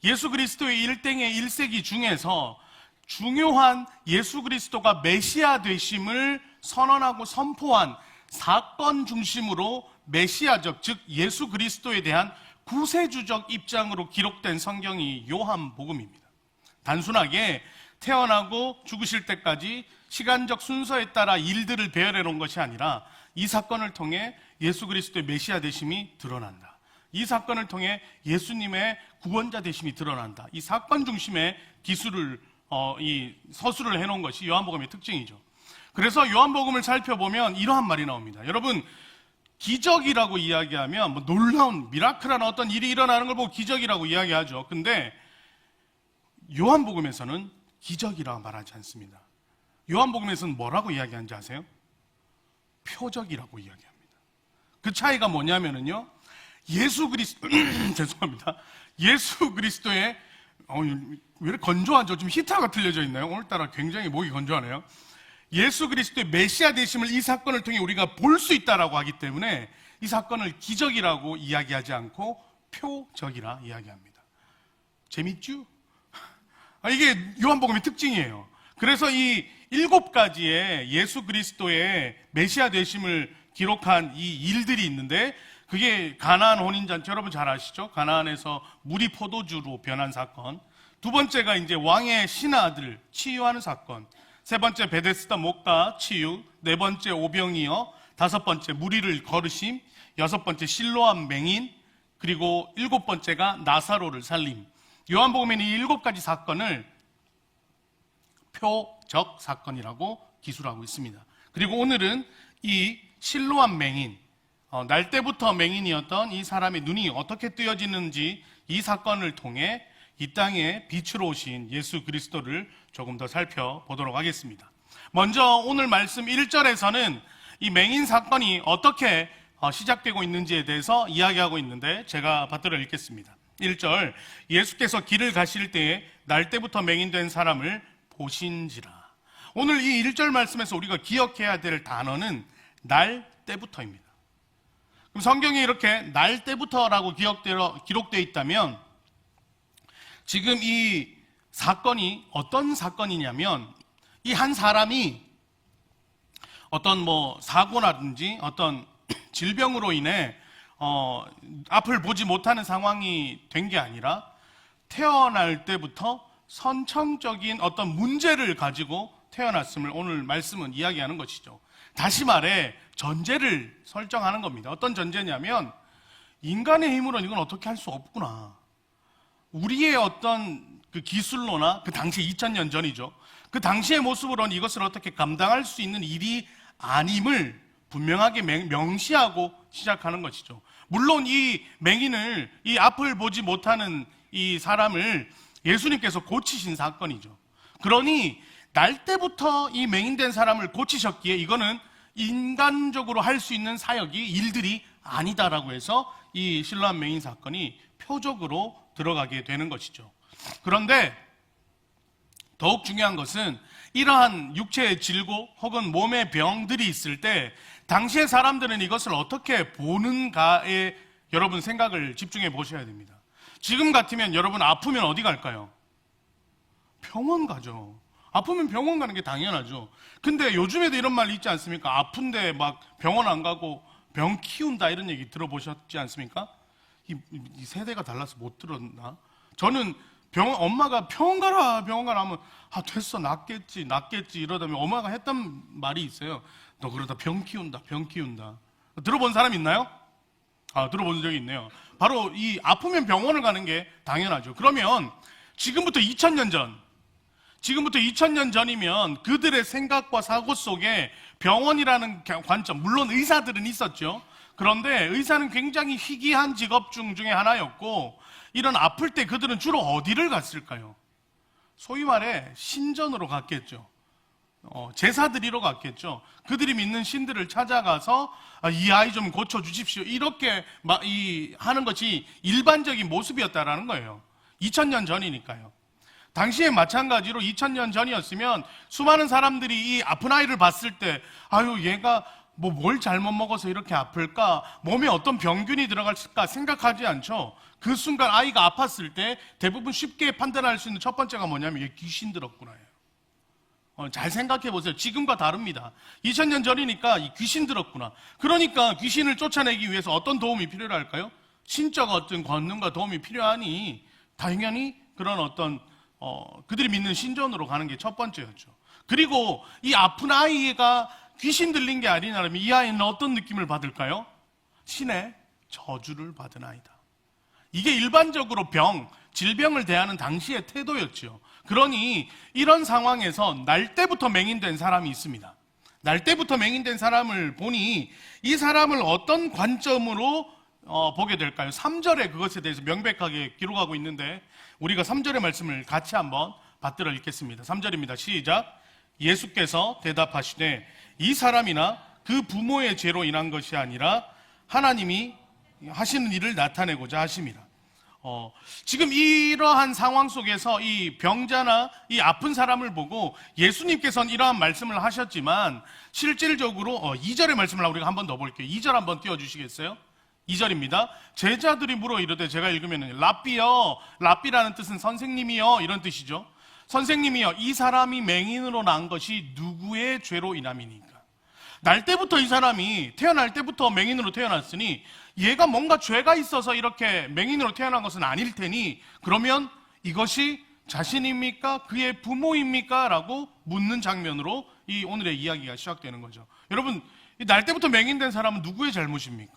예수 그리스도의 일생의 1세기 중에서 중요한 예수 그리스도가 메시아 되심을 선언하고 선포한 사건 중심으로 메시아적, 즉 예수 그리스도에 대한 구세주적 입장으로 기록된 성경이 요한복음입니다. 단순하게 태어나고 죽으실 때까지 시간적 순서에 따라 일들을 배열해 놓은 것이 아니라 이 사건을 통해 예수 그리스도의 메시아 되심이 드러난다. 이 사건을 통해 예수님의 구원자 되심이 드러난다. 이 사건 중심의 기술을 이 서술을 해놓은 것이 요한복음의 특징이죠. 그래서 요한복음을 살펴보면 이러한 말이 나옵니다. 여러분, 기적이라고 이야기하면 뭐 놀라운 미라클한 어떤 일이 일어나는 걸 보고 기적이라고 이야기하죠. 근데 요한복음에서는 기적이라고 말하지 않습니다. 요한복음에서는 뭐라고 이야기하는지 아세요? 표적이라고 이야기합니다. 그 차이가 뭐냐면요, 예수 그리스도 죄송합니다. 예수 그리스도의 왜 이렇게 건조하죠? 좀 히터가 틀려져 있나요? 오늘따라 굉장히 목이 건조하네요. 예수 그리스도의 메시아 되심을 이 사건을 통해 우리가 볼 수 있다라고 하기 때문에 이 사건을 기적이라고 이야기하지 않고 표적이라 이야기합니다. 재밌죠? 이게 요한복음의 특징이에요. 그래서 이 7가지의 예수 그리스도의 메시아 되심을 기록한 이 일들이 있는데 그게 가나안 혼인잔치, 여러분 잘 아시죠? 가나안에서 물이 포도주로 변한 사건. 두 번째가 이제 왕의 신하들 치유하는 사건. 세 번째 베데스다 목가 치유. 네 번째 오병이어. 다섯 번째 무리를 거르심. 여섯 번째 실로암 맹인. 그리고 7번째가 나사로를 살림. 요한복음에는 이 7가지 사건을 표적 사건이라고 기술하고 있습니다. 그리고 오늘은 이 실로암 맹인, 날 때부터 맹인이었던 이 사람의 눈이 어떻게 뜨여지는지 이 사건을 통해 이 땅에 빛으로 오신 예수 그리스도를 조금 더 살펴보도록 하겠습니다. 먼저 오늘 말씀 1절에서는 이 맹인 사건이 어떻게 시작되고 있는지에 대해서 이야기하고 있는데 제가 받들어 읽겠습니다. 1절, 예수께서 길을 가실 때에 날 때부터 맹인된 사람을 보신지라. 오늘 이 1절 말씀에서 우리가 기억해야 될 단어는 날 때부터입니다. 그럼 성경에 이렇게 날 때부터라고 기록되어 있다면 지금 이 사건이 어떤 사건이냐면 이 한 사람이 어떤 사고라든지 어떤 질병으로 인해 앞을 보지 못하는 상황이 된 게 아니라 태어날 때부터 선천적인 어떤 문제를 가지고 태어났음을 오늘 말씀은 이야기하는 것이죠. 다시 말해 전제를 설정하는 겁니다. 어떤 전제냐면 인간의 힘으로는 이건 어떻게 할 수 없구나. 우리의 어떤 그 기술로나 그 당시 2000년 전이죠. 그 당시의 모습으로는 이것을 어떻게 감당할 수 있는 일이 아님을 분명하게 명시하고 시작하는 것이죠. 물론 이 맹인을, 이 앞을 보지 못하는 이 사람을 예수님께서 고치신 사건이죠. 그러니 날 때부터 이 맹인된 사람을 고치셨기에 이거는 인간적으로 할 수 있는 사역이 일들이 아니다라고 해서 이 실로암 맹인 사건이 표적으로 들어가게 되는 것이죠. 그런데 더욱 중요한 것은 이러한 육체의 질고 혹은 몸의 병들이 있을 때 당시의 사람들은 이것을 어떻게 보는가에 여러분 생각을 집중해 보셔야 됩니다. 지금 같으면 여러분 아프면 어디 갈까요? 병원 가죠. 아프면 병원 가는 게 당연하죠. 근데 요즘에도 이런 말 있지 않습니까? 아픈데 막 병원 안 가고 병 키운다 이런 얘기 들어보셨지 않습니까? 이 세대가 달라서 못 들었나? 저는 엄마가 병원 가라 하면 됐어 낫겠지 이러다면 엄마가 했던 말이 있어요. 너 그러다 병 키운다. 들어본 사람 있나요? 들어본 적이 있네요. 바로 이 아프면 병원을 가는 게 당연하죠. 그러면 지금부터 2000년 전이면 그들의 생각과 사고 속에 병원이라는 관점, 물론 의사들은 있었죠. 그런데 의사는 굉장히 희귀한 직업 중에 하나였고 이런 아플 때 그들은 주로 어디를 갔을까요? 소위 말해 신전으로 갔겠죠. 제사 드리러 갔겠죠. 그들이 믿는 신들을 찾아가서 이 아이 좀 고쳐주십시오. 이렇게 하는 것이 일반적인 모습이었다라는 거예요. 2000년 전이니까요. 당시에 마찬가지로 2000년 전이었으면 수많은 사람들이 이 아픈 아이를 봤을 때 얘가 뭘 잘못 먹어서 이렇게 아플까? 몸에 어떤 병균이 들어갈까 생각하지 않죠. 그 순간 아이가 아팠을 때 대부분 쉽게 판단할 수 있는 첫 번째가 뭐냐면 얘 귀신 들었구나예요. 잘 생각해 보세요. 지금과 다릅니다. 2000년 전이니까 이 귀신 들었구나. 그러니까 귀신을 쫓아내기 위해서 어떤 도움이 필요할까요? 신적 어떤 권능과 도움이 필요하니 당연히 그런 어떤 그들이 믿는 신전으로 가는 게 첫 번째였죠. 그리고 이 아픈 아이가 귀신 들린 게 아니라면 이 아이는 어떤 느낌을 받을까요? 신의 저주를 받은 아이다. 이게 일반적으로 질병을 대하는 당시의 태도였죠. 그러니 이런 상황에서 날 때부터 맹인된 사람이 있습니다. 날 때부터 맹인된 사람을 보니 이 사람을 어떤 관점으로 보게 될까요? 3절에 그것에 대해서 명백하게 기록하고 있는데 우리가 3절의 말씀을 같이 한번 받들어 읽겠습니다. 3절입니다. 시작. 예수께서 대답하시되 이 사람이나 그 부모의 죄로 인한 것이 아니라 하나님이 하시는 일을 나타내고자 하심이라. 지금 이러한 상황 속에서 이 병자나 이 아픈 사람을 보고 예수님께서는 이러한 말씀을 하셨지만 실질적으로 2절의 말씀을 우리가 한번 더 볼게요. 2절 한번 띄워주시겠어요? 2절입니다. 제자들이 물어 이르되, 제가 읽으면 랍비여, 랍비라는 뜻은 선생님이여 이런 뜻이죠. 선생님이여, 이 사람이 맹인으로 난 것이 누구의 죄로 인함이니까? 날 때부터 이 사람이 태어날 때부터 맹인으로 태어났으니 얘가 뭔가 죄가 있어서 이렇게 맹인으로 태어난 것은 아닐 테니 그러면 이것이 자신입니까? 그의 부모입니까? 라고 묻는 장면으로 이 오늘의 이야기가 시작되는 거죠. 여러분, 날 때부터 맹인된 사람은 누구의 잘못입니까?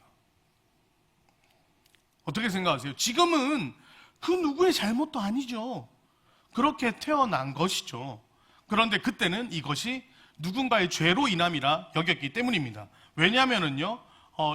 어떻게 생각하세요? 지금은 그 누구의 잘못도 아니죠. 그렇게 태어난 것이죠. 그런데 그때는 이것이 누군가의 죄로 인함이라 여겼기 때문입니다. 왜냐하면은요,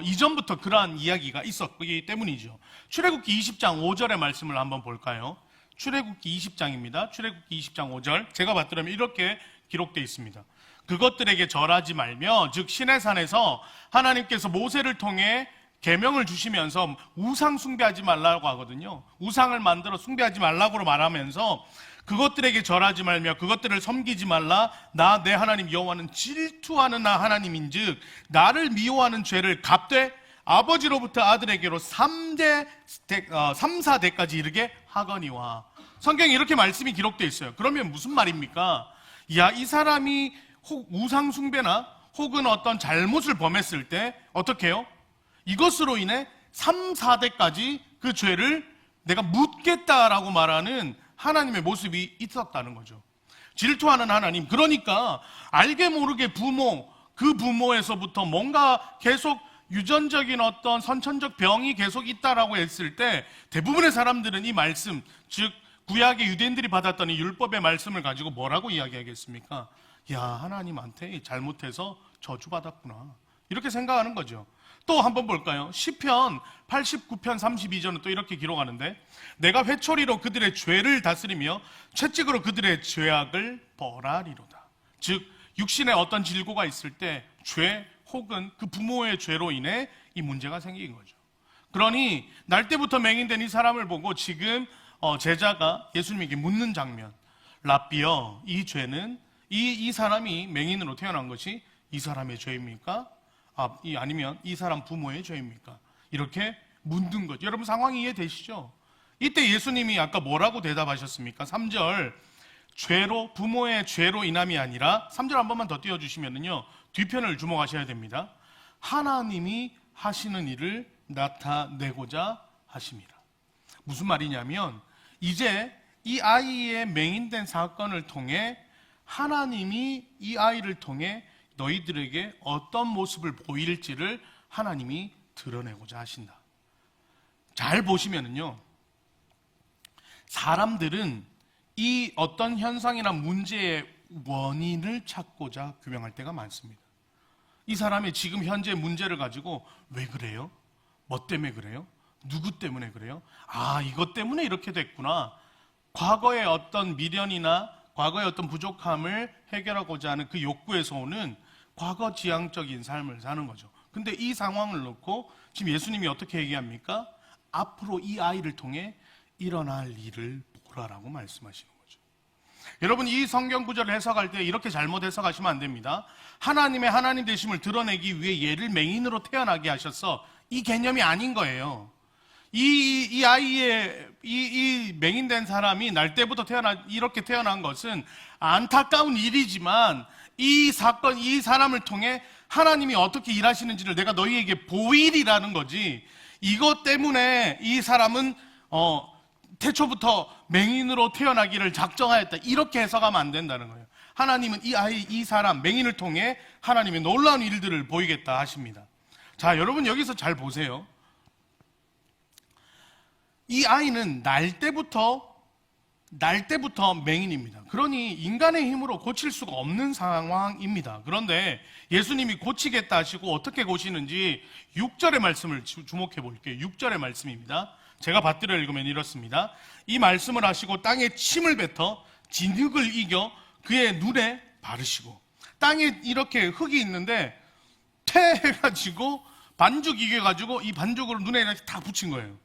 이전부터 그러한 이야기가 있었기 때문이죠. 출애굽기 20장 5절의 말씀을 한번 볼까요? 출애굽기 20장입니다. 출애굽기 20장 5절. 제가 봤더니 이렇게 기록되어 있습니다. 그것들에게 절하지 말며, 즉 시내산에서 하나님께서 모세를 통해 계명을 주시면서 우상 숭배하지 말라고 하거든요. 우상을 만들어 숭배하지 말라고 말하면서 그것들에게 절하지 말며 그것들을 섬기지 말라. 나 내 하나님 여호와는 질투하는 나 하나님인즉 나를 미워하는 죄를 갚되 아버지로부터 아들에게로 3,4대까지 이르게 하거니와. 성경에 이렇게 말씀이 기록되어 있어요. 그러면 무슨 말입니까? 이 사람이 우상 숭배나 혹은 어떤 잘못을 범했을 때 어떻게 해요? 이것으로 인해 3,4대까지 그 죄를 내가 묻겠다라고 말하는 하나님의 모습이 있었다는 거죠. 질투하는 하나님. 그러니까 알게 모르게 그 부모에서부터 뭔가 계속 유전적인 어떤 선천적 병이 계속 있다라고 했을 때 대부분의 사람들은 이 말씀, 즉 구약의 유대인들이 받았던 이 율법의 말씀을 가지고 뭐라고 이야기하겠습니까? 야, 하나님한테 잘못해서 저주받았구나, 이렇게 생각하는 거죠. 또 한번 볼까요? 시편 89편 32절은 또 이렇게 기록하는데, 내가 회초리로 그들의 죄를 다스리며 채찍으로 그들의 죄악을 벌하리로다. 즉 육신에 어떤 질고가 있을 때 죄 혹은 그 부모의 죄로 인해 이 문제가 생긴 거죠. 그러니 날 때부터 맹인된 이 사람을 보고 지금 제자가 예수님에게 묻는 장면, 랍비여, 이 죄는 이 사람이 맹인으로 태어난 것이 이 사람의 죄입니까? 아니면 이 사람 부모의 죄입니까? 이렇게 묻는 거죠. 여러분 상황이 이해되시죠? 이때 예수님이 아까 뭐라고 대답하셨습니까? 3절, 부모의 죄로 인함이 아니라, 3절 한 번만 더 띄워주시면요, 뒤편을 주목하셔야 됩니다. 하나님이 하시는 일을 나타내고자 하심이라. 무슨 말이냐면, 이제 이 아이의 맹인된 사건을 통해 하나님이 이 아이를 통해 너희들에게 어떤 모습을 보일지를 하나님이 드러내고자 하신다. 잘 보시면은요, 사람들은 이 어떤 현상이나 문제의 원인을 찾고자 규명할 때가 많습니다. 이 사람의 지금 현재 문제를 가지고 왜 그래요? 뭐 때문에 그래요? 누구 때문에 그래요? 이것 때문에 이렇게 됐구나. 과거의 어떤 미련이나 과거의 어떤 부족함을 해결하고자 하는 그 욕구에서 오는 과거 지향적인 삶을 사는 거죠. 근데 이 상황을 놓고 지금 예수님이 어떻게 얘기합니까? 앞으로 이 아이를 통해 일어날 일을 보라라고 말씀하시는 거죠. 여러분, 이 성경 구절을 해석할 때 이렇게 잘못 해석하시면 안 됩니다. 하나님의 하나님 되심을 드러내기 위해 얘를 맹인으로 태어나게 하셔서, 이 개념이 아닌 거예요. 이 아이의 이 맹인된 사람이 날 때부터 이렇게 태어난 것은 안타까운 일이지만, 이 사건, 이 사람을 통해 하나님이 어떻게 일하시는지를 내가 너희에게 보이리라는 거지, 이것 때문에 이 사람은 태초부터 맹인으로 태어나기를 작정하였다, 이렇게 해석하면 안 된다는 거예요. 하나님은 이 사람 맹인을 통해 하나님의 놀라운 일들을 보이겠다 하십니다. 자, 여러분 여기서 잘 보세요. 이 아이는 날 때부터 맹인입니다. 그러니 인간의 힘으로 고칠 수가 없는 상황입니다. 그런데 예수님이 고치겠다 하시고 어떻게 고치는지 6절의 말씀을 주목해 볼게요. 6절의 말씀입니다. 제가 받들어 읽으면 이렇습니다. 이 말씀을 하시고 땅에 침을 뱉어 진흙을 이겨 그의 눈에 바르시고. 땅에 이렇게 흙이 있는데 태 해가지고 반죽 이겨가지고 이 반죽으로 눈에 이렇게 다 붙인 거예요.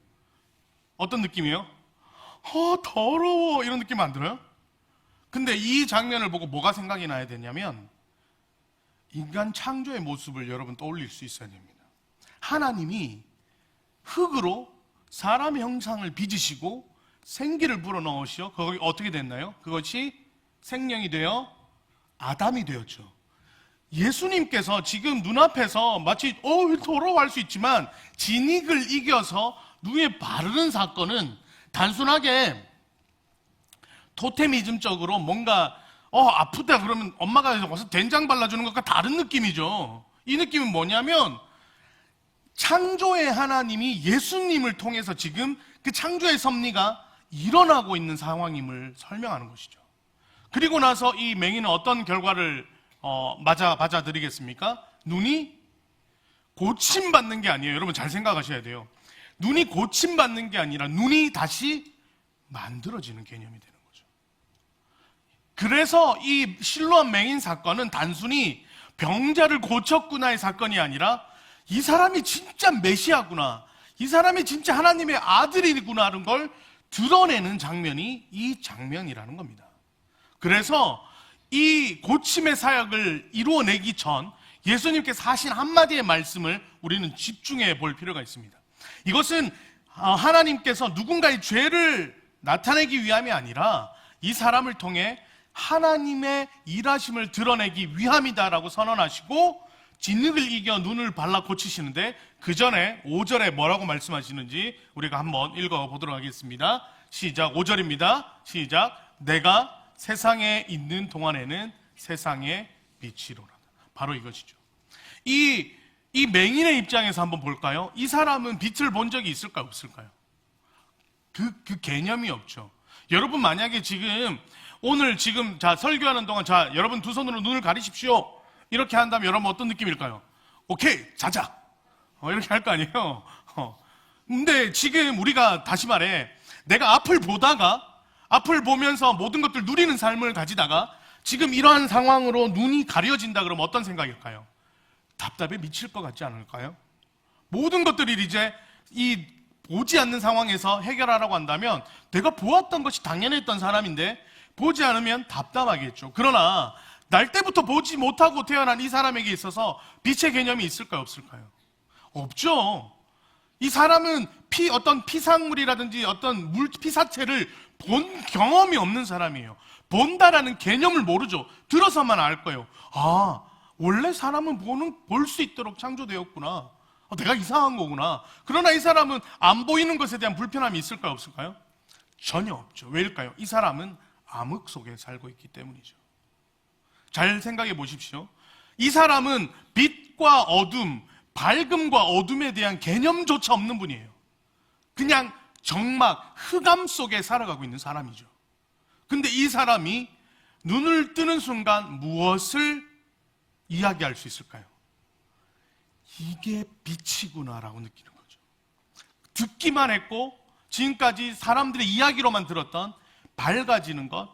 어떤 느낌이에요? 더러워, 이런 느낌 안 들어요? 근데 이 장면을 보고 뭐가 생각이 나야 되냐면, 인간 창조의 모습을 여러분 떠올릴 수 있어야 됩니다. 하나님이 흙으로 사람의 형상을 빚으시고 생기를 불어넣으시어 그것이 어떻게 됐나요? 그것이 생명이 되어 아담이 되었죠. 예수님께서 지금 눈앞에서 마치 더러워할 수 있지만 진흙을 이겨서 눈에 바르는 사건은 단순하게 토테미즘적으로 뭔가 아프다 그러면 엄마가 와서 된장 발라주는 것과 다른 느낌이죠. 이 느낌은 뭐냐면, 창조의 하나님이 예수님을 통해서 지금 그 창조의 섭리가 일어나고 있는 상황임을 설명하는 것이죠. 그리고 나서 이 맹인은 어떤 결과를 맞아드리겠습니까? 눈이 고침받는 게 아니에요. 여러분 잘 생각하셔야 돼요. 눈이 고침받는 게 아니라 눈이 다시 만들어지는 개념이 되는 거죠. 그래서 이 실로암 맹인 사건은 단순히 병자를 고쳤구나의 사건이 아니라 이 사람이 진짜 메시아구나, 이 사람이 진짜 하나님의 아들이구나라는 걸 드러내는 장면이 이 장면이라는 겁니다. 그래서 이 고침의 사역을 이루어내기 전 예수님께서 하신 한마디의 말씀을 우리는 집중해 볼 필요가 있습니다. 이것은 하나님께서 누군가의 죄를 나타내기 위함이 아니라 이 사람을 통해 하나님의 일하심을 드러내기 위함이다라고 선언하시고 진흙을 이겨 눈을 발라 고치시는데, 그 전에 5절에 뭐라고 말씀하시는지 우리가 한번 읽어보도록 하겠습니다. 시작. 5절입니다. 시작. 내가 세상에 있는 동안에는 세상의 빛이로라. 바로 이것이죠. 이 맹인의 입장에서 한번 볼까요? 이 사람은 빛을 본 적이 있을까요? 없을까요? 그 개념이 없죠. 여러분 만약에 오늘 설교하는 동안 여러분 두 손으로 눈을 가리십시오, 이렇게 한다면 여러분 어떤 느낌일까요? 오케이, 자자, 이렇게 할 거 아니에요? 근데 지금 우리가 다시 말해, 내가 앞을 보면서 모든 것들 누리는 삶을 가지다가 지금 이러한 상황으로 눈이 가려진다 그러면 어떤 생각일까요? 답답해 미칠 것 같지 않을까요? 모든 것들을 이제 이 보지 않는 상황에서 해결하라고 한다면 내가 보았던 것이 당연했던 사람인데 보지 않으면 답답하겠죠. 그러나 날 때부터 보지 못하고 태어난 이 사람에게 있어서 빛의 개념이 있을까요? 없을까요? 없죠. 이 사람은 어떤 피상물이라든지 어떤 피사체를 본 경험이 없는 사람이에요. 본다라는 개념을 모르죠. 들어서만 알 거예요. 아, 원래 사람은 볼 수 있도록 창조되었구나. 내가 이상한 거구나. 그러나 이 사람은 안 보이는 것에 대한 불편함이 있을까요? 없을까요? 전혀 없죠. 왜일까요? 이 사람은 암흑 속에 살고 있기 때문이죠. 잘 생각해 보십시오. 이 사람은 빛과 어둠, 밝음과 어둠에 대한 개념조차 없는 분이에요. 그냥 정막, 흑암 속에 살아가고 있는 사람이죠. 근데 이 사람이 눈을 뜨는 순간 무엇을 이야기할 수 있을까요? 이게 빛이구나라고 느끼는 거죠. 듣기만 했고 지금까지 사람들의 이야기로만 들었던 밝아지는 것,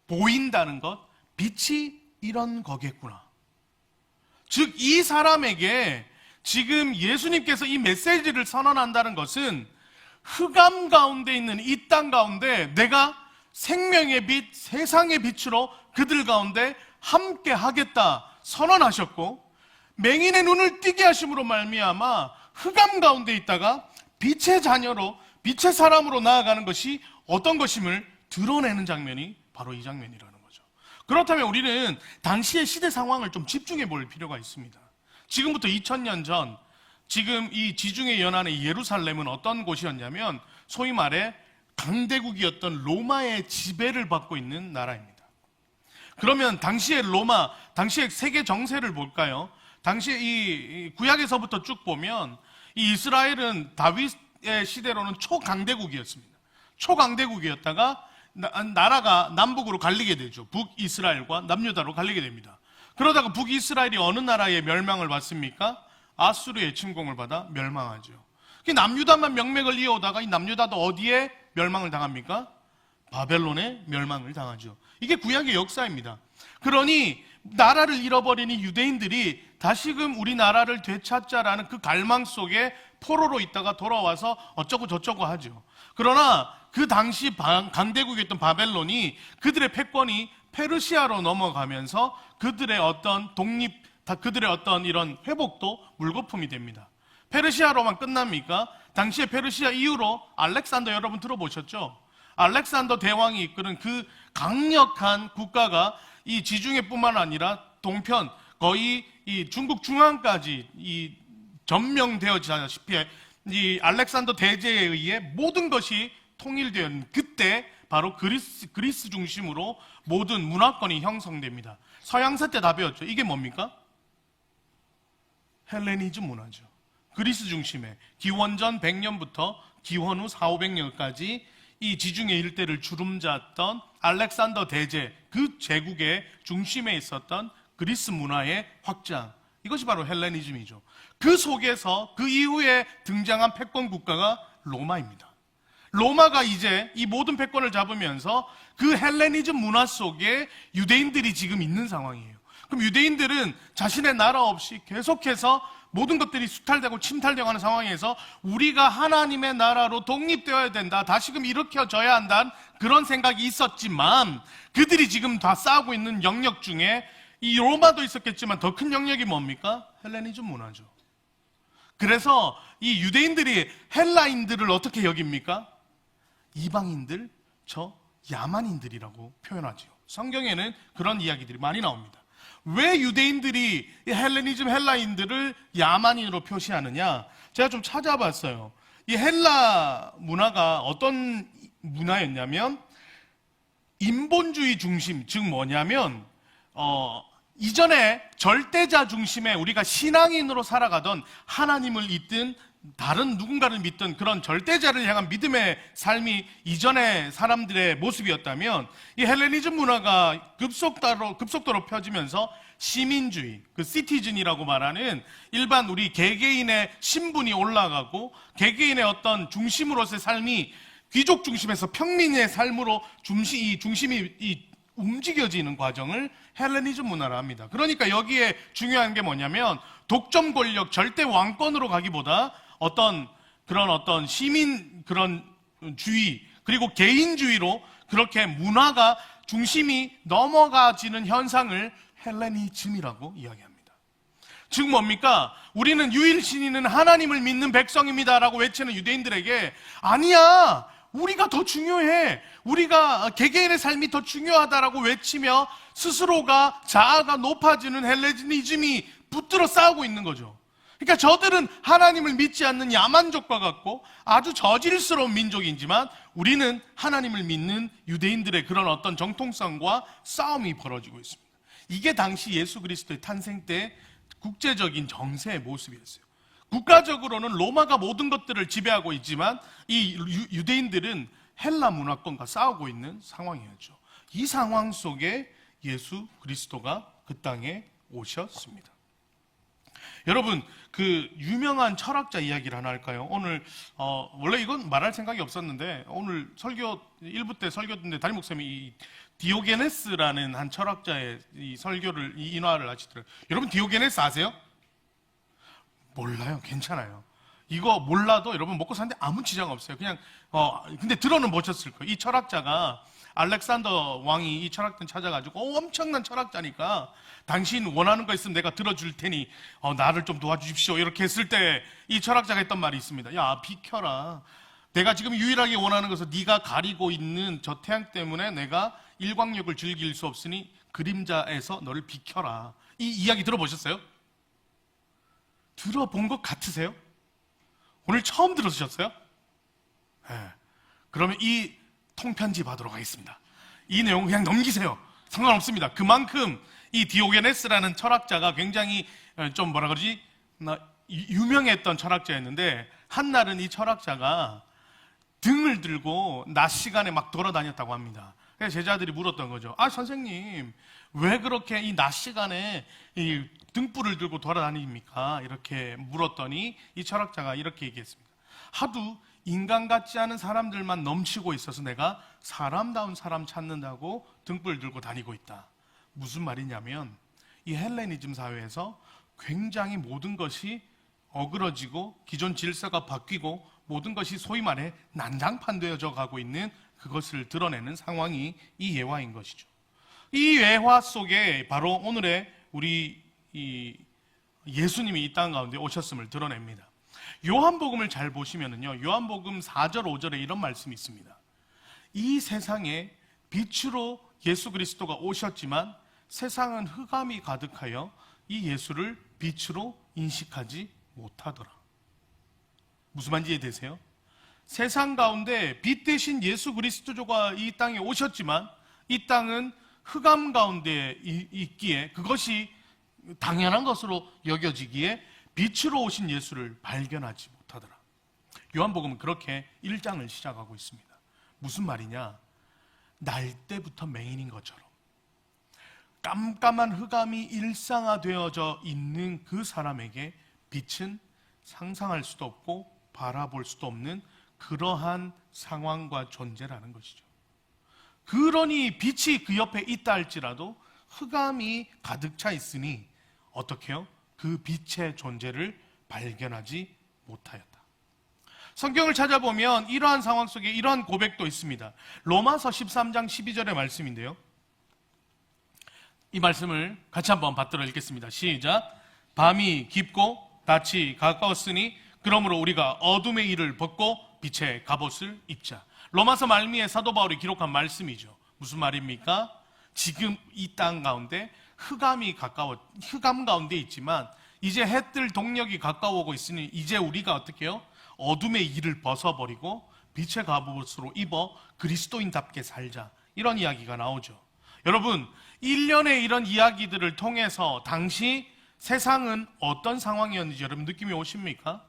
보인다는 것, 빛이 이런 거겠구나. 즉 이 사람에게 지금 예수님께서 이 메시지를 선언한다는 것은 흑암 가운데 있는 이 땅 가운데 내가 생명의 빛, 세상의 빛으로 그들 가운데 함께 하겠다 선언하셨고, 맹인의 눈을 뜨게 하심으로 말미암아 흑암 가운데 있다가 빛의 자녀로, 빛의 사람으로 나아가는 것이 어떤 것임을 드러내는 장면이 바로 이 장면이라는 거죠. 그렇다면 우리는 당시의 시대 상황을 좀 집중해 볼 필요가 있습니다. 지금부터 2000년 전, 지금 이 지중해 연안의 예루살렘은 어떤 곳이었냐면 소위 말해 강대국이었던 로마의 지배를 받고 있는 나라입니다. 그러면 당시의 세계 정세를 볼까요? 당시에 이 구약에서부터 쭉 보면 이 이스라엘은 다윗의 시대로는 초강대국이었습니다. 초강대국이었다가 나라가 남북으로 갈리게 되죠. 북이스라엘과 남유다로 갈리게 됩니다. 그러다가 북이스라엘이 어느 나라의 멸망을 받습니까? 아수르의 침공을 받아 멸망하죠. 남유다만 명맥을 이어오다가 이 남유다도 어디에 멸망을 당합니까? 바벨론에 멸망을 당하죠. 이게 구약의 역사입니다. 그러니 나라를 잃어버린 이 유대인들이 다시금 우리나라를 되찾자라는 그 갈망 속에 포로로 있다가 돌아와서 어쩌고 저쩌고 하죠. 그러나 그 당시 강대국이었던 바벨론이 그들의 패권이 페르시아로 넘어가면서 그들의 어떤 그들의 어떤 이런 회복도 물거품이 됩니다. 페르시아로만 끝납니까? 당시에 페르시아 이후로 알렉산더 여러분 들어보셨죠? 알렉산더 대왕이 이끄는 그 강력한 국가가 이 지중해뿐만 아니라 동편 거의 이 중국 중앙까지 이 점령되어지다시피 이 알렉산더 대제에 의해 모든 것이 통일되어 있는 그때 바로 그리스 중심으로 모든 문화권이 형성됩니다. 서양사 때 다 배웠죠. 이게 뭡니까? 헬레니즘 문화죠. 그리스 중심에 기원전 100년부터 기원 후 400~500년까지 이 지중해 일대를 주름잡던 알렉산더 대제 그 제국의 중심에 있었던 그리스 문화의 확장, 이것이 바로 헬레니즘이죠. 그 속에서 그 이후에 등장한 패권 국가가 로마입니다. 로마가 이제 이 모든 패권을 잡으면서 그 헬레니즘 문화 속에 유대인들이 지금 있는 상황이에요. 그럼 유대인들은 자신의 나라 없이 계속해서 모든 것들이 수탈되고 침탈되고 하는 상황에서 우리가 하나님의 나라로 독립되어야 된다, 다시금 일으켜져야 한다는 그런 생각이 있었지만, 그들이 지금 다 싸우고 있는 영역 중에 이 로마도 있었겠지만 더 큰 영역이 뭡니까? 헬레니즘 문화죠. 그래서 이 유대인들이 헬라인들을 어떻게 여깁니까? 이방인들, 저 야만인들이라고 표현하죠. 성경에는 그런 이야기들이 많이 나옵니다. 왜 유대인들이 이 헬레니즘 헬라인들을 야만인으로 표시하느냐? 제가 좀 찾아봤어요. 이 헬라 문화가 어떤 문화였냐면 인본주의 중심, 즉 뭐냐면 이전에 절대자 중심의 우리가 신앙인으로 살아가던, 하나님을 믿든 다른 누군가를 믿던 그런 절대자를 향한 믿음의 삶이 이전의 사람들의 모습이었다면, 이 헬레니즘 문화가 급속도로 펴지면서 시민주의, 그 시티즌이라고 말하는 일반 우리 개개인의 신분이 올라가고 개개인의 어떤 중심으로서의 삶이 귀족 중심에서 평민의 삶으로 중심이 움직여지는 과정을 헬레니즘 문화라 합니다. 그러니까 여기에 중요한 게 뭐냐면 독점 권력, 절대 왕권으로 가기보다 어떤 시민 그런 주의, 그리고 개인주의로 그렇게 문화가 중심이 넘어가지는 현상을 헬레니즘이라고 이야기합니다. 즉 뭡니까? 우리는 유일신이는 하나님을 믿는 백성입니다라고 외치는 유대인들에게, 아니야, 우리가 더 중요해, 우리가 개개인의 삶이 더 중요하다라고 외치며 스스로가 자아가 높아지는 헬레니즘이 붙들어 싸우고 있는 거죠. 그러니까 저들은 하나님을 믿지 않는 야만족과 같고 아주 저질스러운 민족이지만, 우리는 하나님을 믿는 유대인들의 그런 어떤 정통성과 싸움이 벌어지고 있습니다. 이게 당시 예수 그리스도의 탄생 때 국제적인 정세의 모습이었어요. 국가적으로는 로마가 모든 것들을 지배하고 있지만 이 유대인들은 헬라 문화권과 싸우고 있는 상황이었죠. 이 상황 속에 예수 그리스도가 그 땅에 오셨습니다. 여러분, 그 유명한 철학자 이야기를 하나 할까요? 오늘 원래 이건 말할 생각이 없었는데, 오늘 설교 1부 때 설교 듣는데 담임 목사님이 이 디오게네스라는 한 철학자의 이 설교를, 이 인화를 하시더라고요. 여러분 디오게네스 아세요? 몰라요. 괜찮아요. 이거 몰라도 여러분 먹고 사는데 아무 지장 없어요. 그냥 근데 들어는 보셨을 거예요. 이 철학자가, 알렉산더 왕이 이 철학자를 찾아가지고 엄청난 철학자니까 당신 원하는 거 있으면 내가 들어줄 테니 나를 좀 도와주십시오, 이렇게 했을 때 이 철학자가 했던 말이 있습니다. 야, 비켜라. 내가 지금 유일하게 원하는 것은 네가 가리고 있는 저 태양 때문에 내가 일광욕을 즐길 수 없으니 그림자에서 너를 비켜라. 이 이야기 들어보셨어요? 들어본 것 같으세요? 오늘 처음 들으셨어요? 네. 그러면 이 통편지 받으러 가겠습니다. 이 내용 그냥 넘기세요. 상관없습니다. 그만큼 이 디오게네스라는 철학자가 굉장히 좀 뭐라 그러지? 유명했던 철학자였는데, 한날은 이 철학자가 등을 들고 낮 시간에 막 돌아다녔다고 합니다. 그래서 제자들이 물었던 거죠. 아, 선생님, 왜 그렇게 이 낮 시간에 이 등불을 들고 돌아다닙니까? 이렇게 물었더니 이 철학자가 이렇게 얘기했습니다. 하도 인간 같지 않은 사람들만 넘치고 있어서 내가 사람다운 사람 찾는다고 등불 들고 다니고 있다. 무슨 말이냐면, 이 헬레니즘 사회에서 굉장히 모든 것이 어그러지고 기존 질서가 바뀌고 모든 것이 소위 말해 난장판되어져 가고 있는 그것을 드러내는 상황이 이 예화인 것이죠. 이 예화 속에 바로 오늘의 우리 이 예수님이 이 땅 가운데 오셨음을 드러냅니다. 요한복음을 잘 보시면은요, 요한복음 4절 5절에 이런 말씀이 있습니다. 이 세상에 빛으로 예수 그리스도가 오셨지만 세상은 흑암이 가득하여 이 예수를 빛으로 인식하지 못하더라. 무슨 말인지 이해되세요? 세상 가운데 빛 대신 예수 그리스도가 이 땅에 오셨지만 이 땅은 흑암 가운데 있기에, 그것이 당연한 것으로 여겨지기에 빛으로 오신 예수를 발견하지 못하더라. 요한복음은 그렇게 1장을 시작하고 있습니다. 무슨 말이냐? 날 때부터 맹인인 것처럼, 깜깜한 흑암이 일상화되어져 있는 그 사람에게 빛은 상상할 수도 없고 바라볼 수도 없는 그러한 상황과 존재라는 것이죠. 그러니 빛이 그 옆에 있다 할지라도 흑암이 가득 차 있으니 어떻게 해요? 그 빛의 존재를 발견하지 못하였다. 성경을 찾아보면 이러한 상황 속에 이러한 고백도 있습니다. 로마서 13장 12절의 말씀인데요, 이 말씀을 같이 한번 받들어 읽겠습니다. 시작. 밤이 깊고 낯이 가까웠으니 그러므로 우리가 어둠의 일을 벗고 빛의 갑옷을 입자. 로마서 말미에 사도 바울이 기록한 말씀이죠. 무슨 말입니까? 지금 이 땅 가운데 흑암 가운데 있지만 이제 해 뜰 동력이 가까워오고 있으니 이제 우리가 어떻게 해요? 어둠의 일을 벗어버리고 빛의 갑옷으로 입어 그리스도인답게 살자. 이런 이야기가 나오죠. 여러분, 일련의 이런 이야기들을 통해서 당시 세상은 어떤 상황이었는지 여러분 느낌이 오십니까?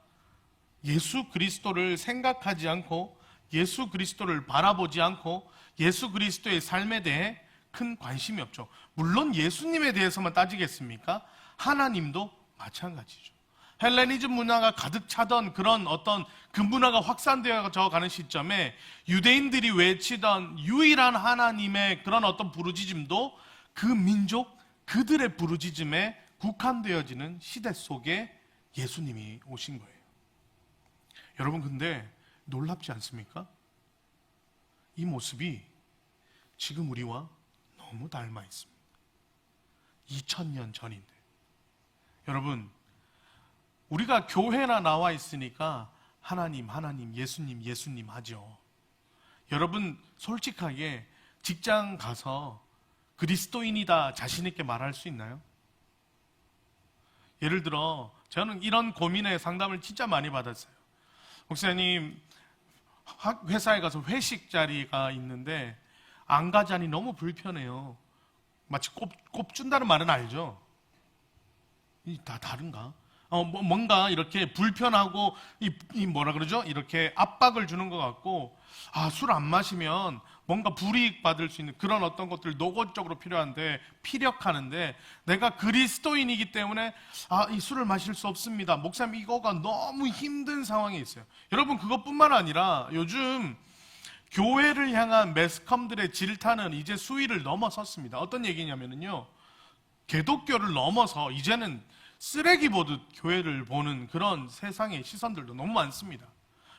예수 그리스도를 생각하지 않고 예수 그리스도를 바라보지 않고 예수 그리스도의 삶에 대해 큰 관심이 없죠. 물론 예수님에 대해서만 따지겠습니까? 하나님도 마찬가지죠. 헬레니즘 문화가 가득 차던 그런 어떤 그 문화가 확산되어져 가는 시점에 유대인들이 외치던 유일한 하나님의 그런 어떤 부르짖음도 그 민족, 그들의 부르짖음에 국한되어지는 시대 속에 예수님이 오신 거예요. 여러분, 근데 놀랍지 않습니까? 이 모습이 지금 우리와 너무 닮아 있습니다. 2000년 전인데. 여러분, 우리가 교회나 나와 있으니까 하나님, 하나님, 예수님, 예수님 하죠. 여러분, 솔직하게 직장 가서 그리스도인이다 자신 있게 말할 수 있나요? 예를 들어 저는 이런 고민의 상담을 진짜 많이 받았어요. 목사님, 회사에 가서 회식 자리가 있는데 안 가자니 너무 불편해요. 마치 꼽준다는 말은 알죠? 다 다른가? 뭔가 이렇게 불편하고 뭐라 그러죠? 이렇게 압박을 주는 것 같고, 술 안 마시면 뭔가 불이익 받을 수 있는 그런 어떤 것들 노골적으로 필요한데 피력하는데, 내가 그리스도인이기 때문에 이 술을 마실 수 없습니다. 목사님, 이거가 너무 힘든 상황에 있어요. 여러분, 그것뿐만 아니라 요즘 교회를 향한 매스컴들의 질타는 이제 수위를 넘어섰습니다. 어떤 얘기냐면요, 기독교를 넘어서 이제는 쓰레기 보듯 교회를 보는 그런 세상의 시선들도 너무 많습니다.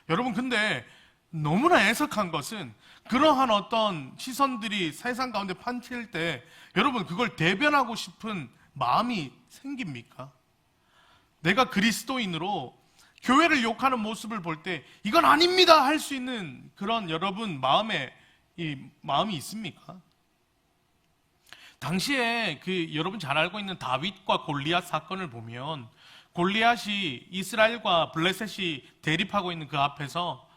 여러분, 근데 너무나 애석한 것은 그러한 어떤 시선들이 세상 가운데 판칠 때 여러분, 그걸 대변하고 싶은 마음이 생깁니까? 내가 그리스도인으로 교회를 욕하는 모습을 볼 때 이건 아닙니다 할 수 있는 그런 여러분 마음이 있습니까? 당시에 여러분 잘 알고 있는 다윗과 골리앗 사건을 보면, 골리앗이 이스라엘과 블레셋이 대립하고 있는 그 앞에서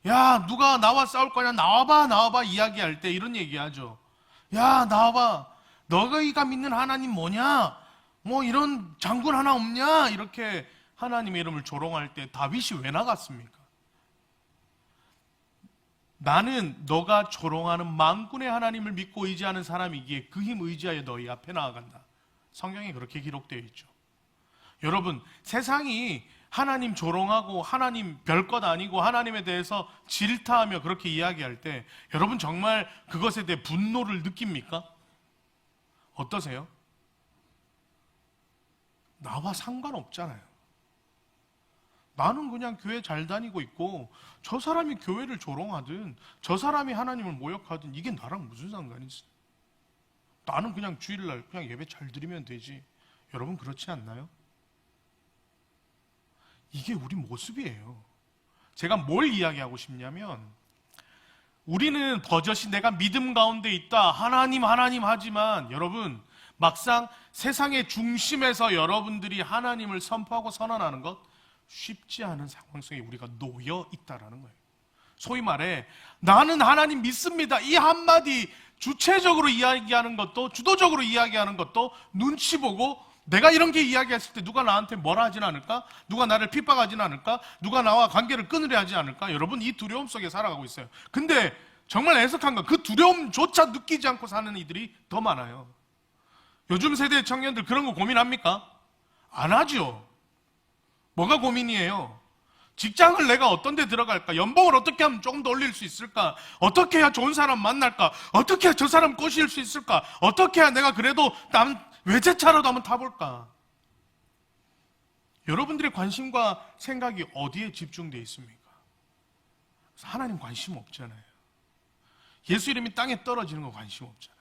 야, 누가 나와 싸울 거냐, 나와봐 이야기할 때 이런 얘기하죠. 야, 나와봐, 너희가 믿는 하나님 뭐냐, 뭐 이런 장군 하나 없냐, 이렇게 하나님의 이름을 조롱할 때 다윗이 왜 나갔습니까? 나는 너가 조롱하는 만군의 하나님을 믿고 의지하는 사람이기에 그 힘 의지하여 너희 앞에 나아간다. 성경에 그렇게 기록되어 있죠. 여러분, 세상이 하나님 조롱하고 하나님 별것 아니고 하나님에 대해서 질타하며 그렇게 이야기할 때 여러분 정말 그것에 대해 분노를 느낍니까? 어떠세요? 나와 상관없잖아요. 나는 그냥 교회 잘 다니고 있고 저 사람이 교회를 조롱하든 저 사람이 하나님을 모욕하든 이게 나랑 무슨 상관이 있어? 나는 그냥 주일날 그냥 예배 잘 드리면 되지. 여러분, 그렇지 않나요? 이게 우리 모습이에요. 제가 뭘 이야기하고 싶냐면, 우리는 버젓이 내가 믿음 가운데 있다, 하나님 하지만 여러분, 막상 세상의 중심에서 여러분들이 하나님을 선포하고 선언하는 것 쉽지 않은 상황 속에 우리가 놓여 있다라는 거예요. 소위 말해 나는 하나님 믿습니다, 이 한마디 주체적으로 이야기하는 것도 주도적으로 이야기하는 것도 눈치 보고, 내가 이런 게 이야기했을 때 누가 나한테 뭐라 하진 않을까? 누가 나를 핍박하진 않을까? 누가 나와 관계를 끊으려 하지 않을까? 여러분, 이 두려움 속에 살아가고 있어요. 근데 정말 애석한 건 그 두려움조차 느끼지 않고 사는 이들이 더 많아요. 요즘 세대 청년들 그런 거 고민합니까? 안 하죠. 뭐가 고민이에요? 직장을 내가 어떤 데 들어갈까? 연봉을 어떻게 하면 조금 더 올릴 수 있을까? 어떻게 해야 좋은 사람 만날까? 어떻게 해야 저 사람 꼬실 수 있을까? 어떻게 해야 내가 그래도 외제차라도 한번 타볼까? 여러분들의 관심과 생각이 어디에 집중되어 있습니까? 하나님 관심 없잖아요. 예수 이름이 땅에 떨어지는 거 관심 없잖아요.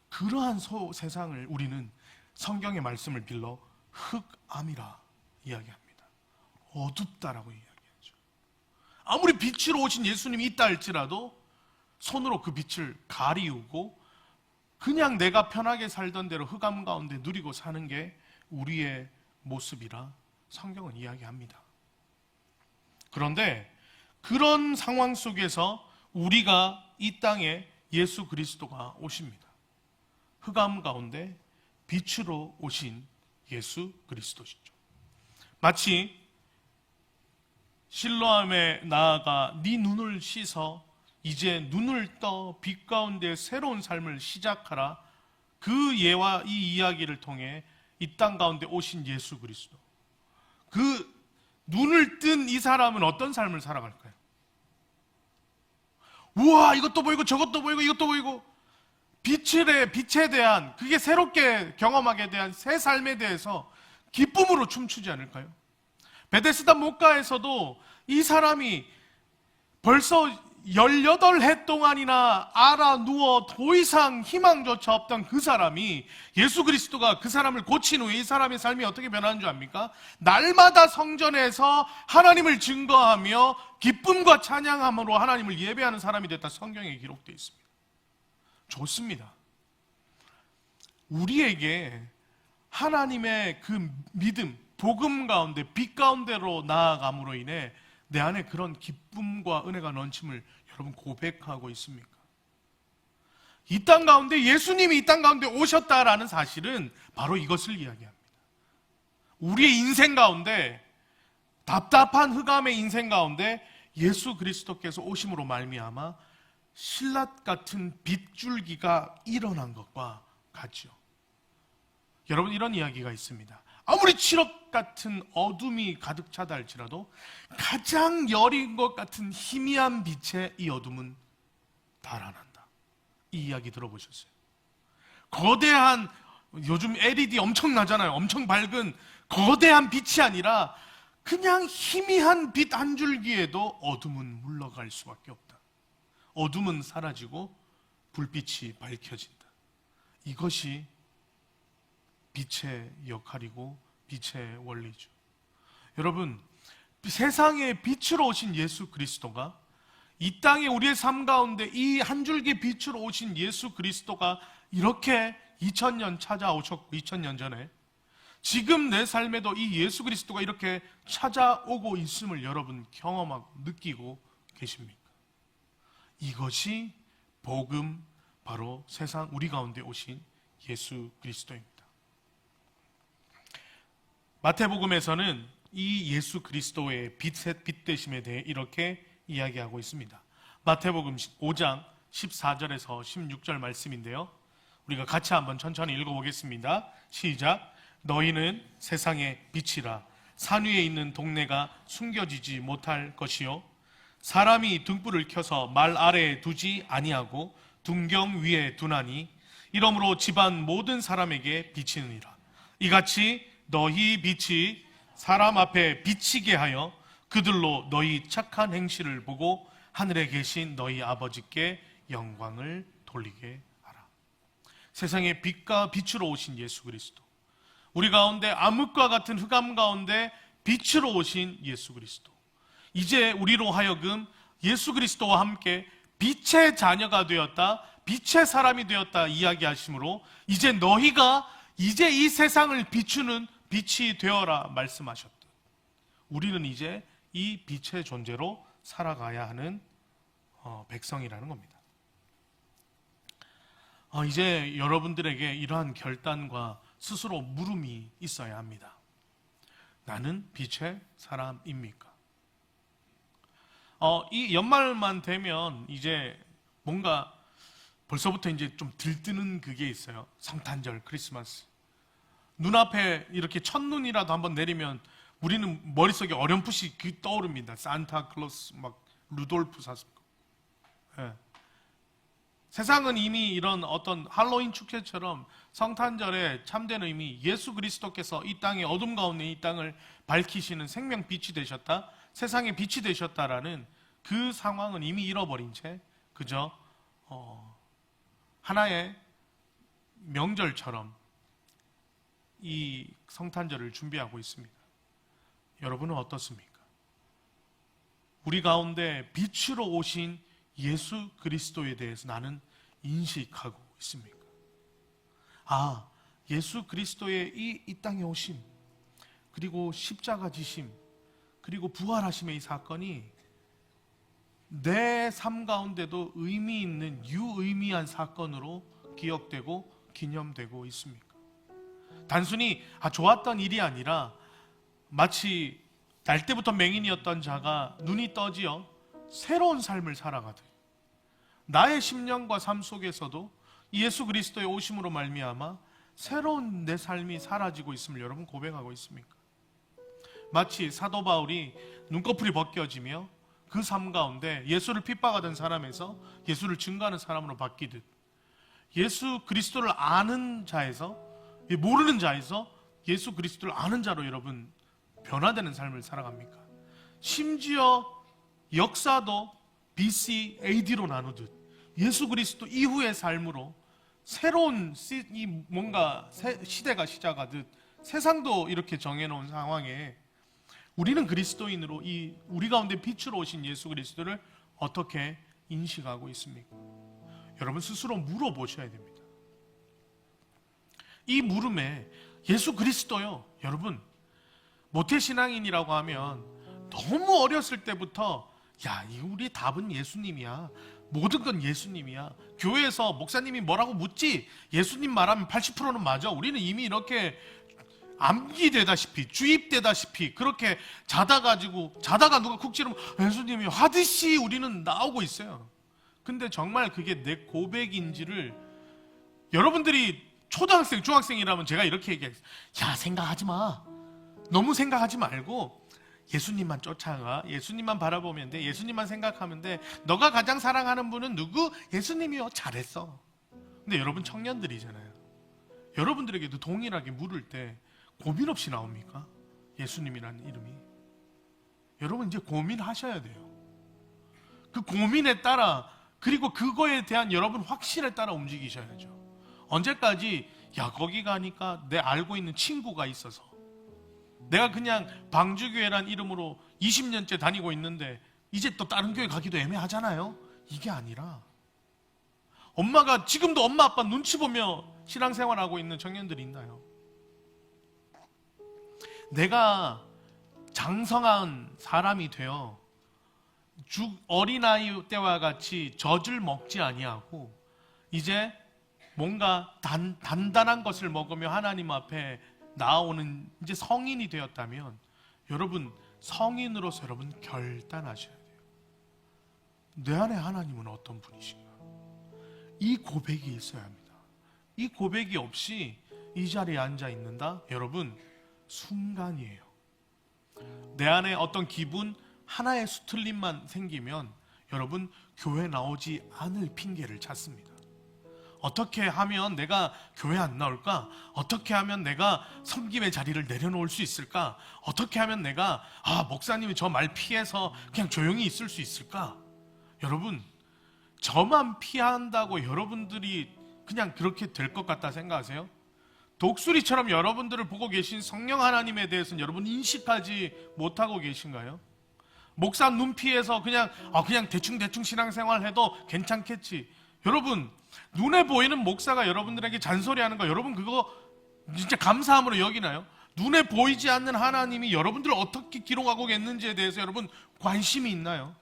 그러한 세상을 우리는 성경의 말씀을 빌러 흑암이라 이야기합니다. 어둡다라고 이야기하죠. 아무리 빛으로 오신 예수님이 있다 할지라도 손으로 그 빛을 가리우고 그냥 내가 편하게 살던 대로 흑암 가운데 누리고 사는 게 우리의 모습이라 성경은 이야기합니다. 그런데 그런 상황 속에서 우리가 이 땅에 예수 그리스도가 오십니다. 흑암 가운데 빛으로 오신 예수 그리스도시죠. 마치 실로암에 나아가 네 눈을 씻어 이제 눈을 떠 빛 가운데 새로운 삶을 시작하라. 그 예와 이 이야기를 통해 이 땅 가운데 오신 예수 그리스도. 그 눈을 뜬 이 사람은 어떤 삶을 살아갈까요? 우와, 이것도 보이고 저것도 보이고 이것도 보이고 빛에 대한, 그게 새롭게 경험하게 대한 새 삶에 대해서 기쁨으로 춤추지 않을까요? 베데스다 목가에서도 이 사람이 벌써 18해 동안이나 알아 누워 더 이상 희망조차 없던 그 사람이, 예수 그리스도가 그 사람을 고친 후에 이 사람의 삶이 어떻게 변하는 줄 압니까? 날마다 성전에서 하나님을 증거하며 기쁨과 찬양함으로 하나님을 예배하는 사람이 됐다. 성경에 기록되어 있습니다. 좋습니다. 우리에게 하나님의 그 믿음, 복음 가운데 빛 가운데로 나아감으로 인해 내 안에 그런 기쁨과 은혜가 넘침을 여러분 고백하고 있습니까? 이 땅 가운데 예수님이 이 땅 가운데 오셨다라는 사실은 바로 이것을 이야기합니다. 우리의 인생 가운데, 답답한 흑암의 인생 가운데 예수 그리스도께서 오심으로 말미암아 신라 같은 빗줄기가 일어난 것과 같죠. 여러분, 이런 이야기가 있습니다. 아무리 칠흑 같은 어둠이 가득 차다 할지라도 가장 여린 것 같은 희미한 빛에 이 어둠은 달아난다. 이 이야기 들어보셨어요? 거대한, 요즘 LED 엄청나잖아요. 엄청 밝은 거대한 빛이 아니라 그냥 희미한 빛 한 줄기에도 어둠은 물러갈 수밖에 없다. 어둠은 사라지고 불빛이 밝혀진다. 이것이 빛의 역할이고 빛의 원리죠. 여러분, 세상에 빛으로 오신 예수 그리스도가 이 땅에 우리의 삶 가운데 이 한 줄기 빛으로 오신 예수 그리스도가 이렇게 2000년 찾아오셨고, 2000년 전에 지금 내 삶에도 이 예수 그리스도가 이렇게 찾아오고 있음을 여러분 경험하고 느끼고 계십니까? 이것이 복음, 바로 세상 우리 가운데 오신 예수 그리스도입니다. 마태복음에서는 이 예수 그리스도의 빛 되심에 대해 이렇게 이야기하고 있습니다. 마태복음 5장 14절에서 16절 말씀인데요, 우리가 같이 한번 천천히 읽어보겠습니다. 시작. 너희는 세상의 빛이라. 산 위에 있는 동네가 숨겨지지 못할 것이요, 사람이 등불을 켜서 말 아래에 두지 아니하고 등경 위에 두나니 이러므로 집안 모든 사람에게 비치느니라. 이같이 너희 빛이 사람 앞에 비치게 하여 그들로 너희 착한 행실을 보고 하늘에 계신 너희 아버지께 영광을 돌리게 하라. 세상의 빛과 빛으로 오신 예수 그리스도, 우리 가운데 암흑과 같은 흑암 가운데 빛으로 오신 예수 그리스도, 이제 우리로 하여금 예수 그리스도와 함께 빛의 자녀가 되었다, 빛의 사람이 되었다 이야기하시므로 이제 너희가 이제 이 세상을 비추는 빛이 되어라 말씀하셨다. 우리는 이제 이 빛의 존재로 살아가야 하는 백성이라는 겁니다. 이제 여러분들에게 이러한 결단과 스스로 물음이 있어야 합니다. 나는 빛의 사람입니까? 이 연말만 되면 이제 뭔가 벌써부터 이제 좀 들뜨는 그게 있어요. 성탄절, 크리스마스. 눈앞에 이렇게 첫눈이라도 한번 내리면 우리는 머릿속에 어렴풋이 그 떠오릅니다. 산타클로스, 막 루돌프 사슴. 예. 세상은 이미 이런 어떤 할로윈 축제처럼 성탄절의 참된 의미, 예수 그리스도께서 이 땅의 어둠 가운데 이 땅을 밝히시는 생명 빛이 되셨다, 세상의 빛이 되셨다라는 그 상황은 이미 잃어버린 채 그저 하나의 명절처럼 이 성탄절을 준비하고 있습니다. 여러분은 어떻습니까? 우리 가운데 빛으로 오신 예수 그리스도에 대해서 나는 인식하고 있습니까? 아, 예수 그리스도의 이 땅에 오심, 그리고 십자가 지심, 그리고 부활하심의 이 사건이 내 삶 가운데도 의미 있는 유의미한 사건으로 기억되고 기념되고 있습니까? 단순히 좋았던 일이 아니라 마치 날 때부터 맹인이었던 자가 눈이 떠지어 새로운 삶을 살아가듯 나의 심령과 삶 속에서도 예수 그리스도의 오심으로 말미암아 새로운 내 삶이 사라지고 있음을 여러분 고백하고 있습니까? 마치 사도 바울이 눈꺼풀이 벗겨지며 그 삶 가운데 예수를 핍박하던 사람에서 예수를 증거하는 사람으로 바뀌듯 예수 그리스도를 아는 자에서 모르는 자에서 예수 그리스도를 아는 자로 여러분 변화되는 삶을 살아갑니까? 심지어 역사도 BC, AD로 나누듯 예수 그리스도 이후의 삶으로 새로운 뭔가 시대가 시작하듯 세상도 이렇게 정해놓은 상황에 우리는 그리스도인으로 우리 가운데 빛으로 오신 예수 그리스도를 어떻게 인식하고 있습니까? 여러분 스스로 물어보셔야 됩니다. 이 물음에 예수 그리스도요, 여러분 모태신앙인이라고 하면 너무 어렸을 때부터 우리 답은 예수님이야, 모든 건 예수님이야, 교회에서 목사님이 뭐라고 묻지 예수님 말하면 80%는 맞아, 우리는 이미 이렇게 암기되다시피 주입되다시피 그렇게 자다가 누가 쿡 찌르면 예수님이 하듯이 우리는 나오고 있어요. 근데 정말 그게 내 고백인지를 여러분들이 초등학생, 중학생이라면 제가 이렇게 얘기하겠어요. 생각하지 마, 너무 생각하지 말고 예수님만 쫓아가, 예수님만 바라보면 돼, 예수님만 생각하면 돼, 너가 가장 사랑하는 분은 누구? 예수님이요. 잘했어. 근데 여러분 청년들이잖아요. 여러분들에게도 동일하게 물을 때 고민 없이 나옵니까? 예수님이라는 이름이. 여러분 이제 고민하셔야 돼요. 그 고민에 따라, 그리고 그거에 대한 여러분 확신에 따라 움직이셔야죠. 언제까지 거기 가니까 내 알고 있는 친구가 있어서 내가 그냥 방주교회란 이름으로 20년째 다니고 있는데 이제 또 다른 교회 가기도 애매하잖아요. 이게 아니라 엄마가 지금도 엄마 아빠 눈치 보며 신앙생활하고 있는 청년들이 있나요? 내가 장성한 사람이 되어 어린아이 때와 같이 젖을 먹지 아니하고 이제 뭔가 단단한 것을 먹으며 하나님 앞에 나오는 이제 성인이 되었다면 여러분 성인으로서 여러분 결단하셔야 돼요. 내 안에 하나님은 어떤 분이신가? 이 고백이 있어야 합니다. 이 고백이 없이 이 자리에 앉아 있는다? 여러분 순간이에요. 내 안에 어떤 기분 하나의 수틀림만 생기면 여러분 교회 나오지 않을 핑계를 찾습니다. 어떻게 하면 내가 교회 안 나올까? 어떻게 하면 내가 섬김의 자리를 내려놓을 수 있을까? 어떻게 하면 내가 목사님이 저 말 피해서 그냥 조용히 있을 수 있을까? 여러분 저만 피한다고 여러분들이 그냥 그렇게 될 것 같다 생각하세요? 독수리처럼 여러분들을 보고 계신 성령 하나님에 대해서는 여러분 인식하지 못하고 계신가요? 목사 눈 피해서 그냥 대충 신앙생활 해도 괜찮겠지. 여러분 눈에 보이는 목사가 여러분들에게 잔소리하는 거 여러분 그거 진짜 감사함으로 여기나요? 눈에 보이지 않는 하나님이 여러분들을 어떻게 기록하고 있는지에 대해서 여러분 관심이 있나요?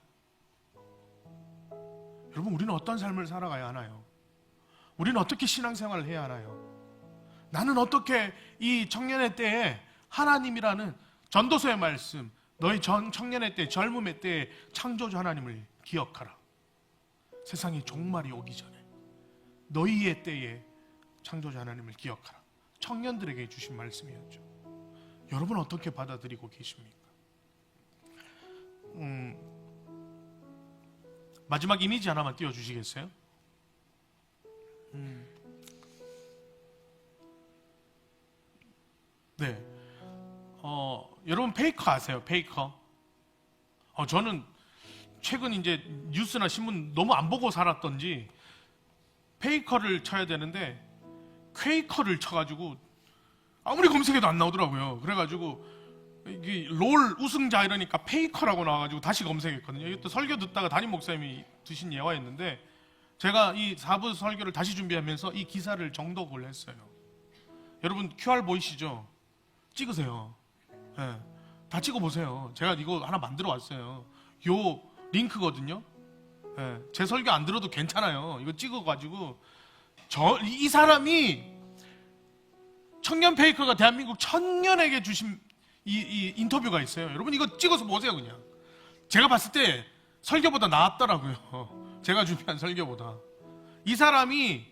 여러분 우리는 어떤 삶을 살아가야 하나요? 우리는 어떻게 신앙생활을 해야 하나요? 나는 어떻게 이 청년의 때에 하나님이라는 전도서의 말씀, 너희 청년의 때, 젊음의 때에 창조주 하나님을 기억하라. 세상에 종말이 오기 전에 너희의 때에 창조자 하나님을 기억하라. 청년들에게 주신 말씀이었죠. 여러분 어떻게 받아들이고 계십니까? 마지막 이미지 하나만 띄워주시겠어요? 네. 여러분 페이커 아세요? 페이커? 저는 최근 이제 뉴스나 신문 너무 안 보고 살았던지 페이커를 쳐야 되는데 퀘이커를 쳐가지고 아무리 검색해도 안 나오더라고요. 그래가지고 이게 롤 우승자 이러니까 페이커라고 나와가지고 다시 검색했거든요. 이것도 설교 듣다가 담임 목사님이 드신 예화였는데 제가 이 4부 설교를 다시 준비하면서 이 기사를 정독을 했어요. 여러분 QR 보이시죠? 찍으세요. 네, 다 찍어보세요. 제가 이거 하나 만들어 왔어요. 요 링크거든요. 네, 제 설교 안 들어도 괜찮아요. 이거 찍어가지고 이 사람이 청년 페이커가 대한민국 청년에게 주신 이 인터뷰가 있어요. 여러분 이거 찍어서 보세요. 그냥 제가 봤을 때 설교보다 나았더라고요. 제가 준비한 설교보다. 이 사람이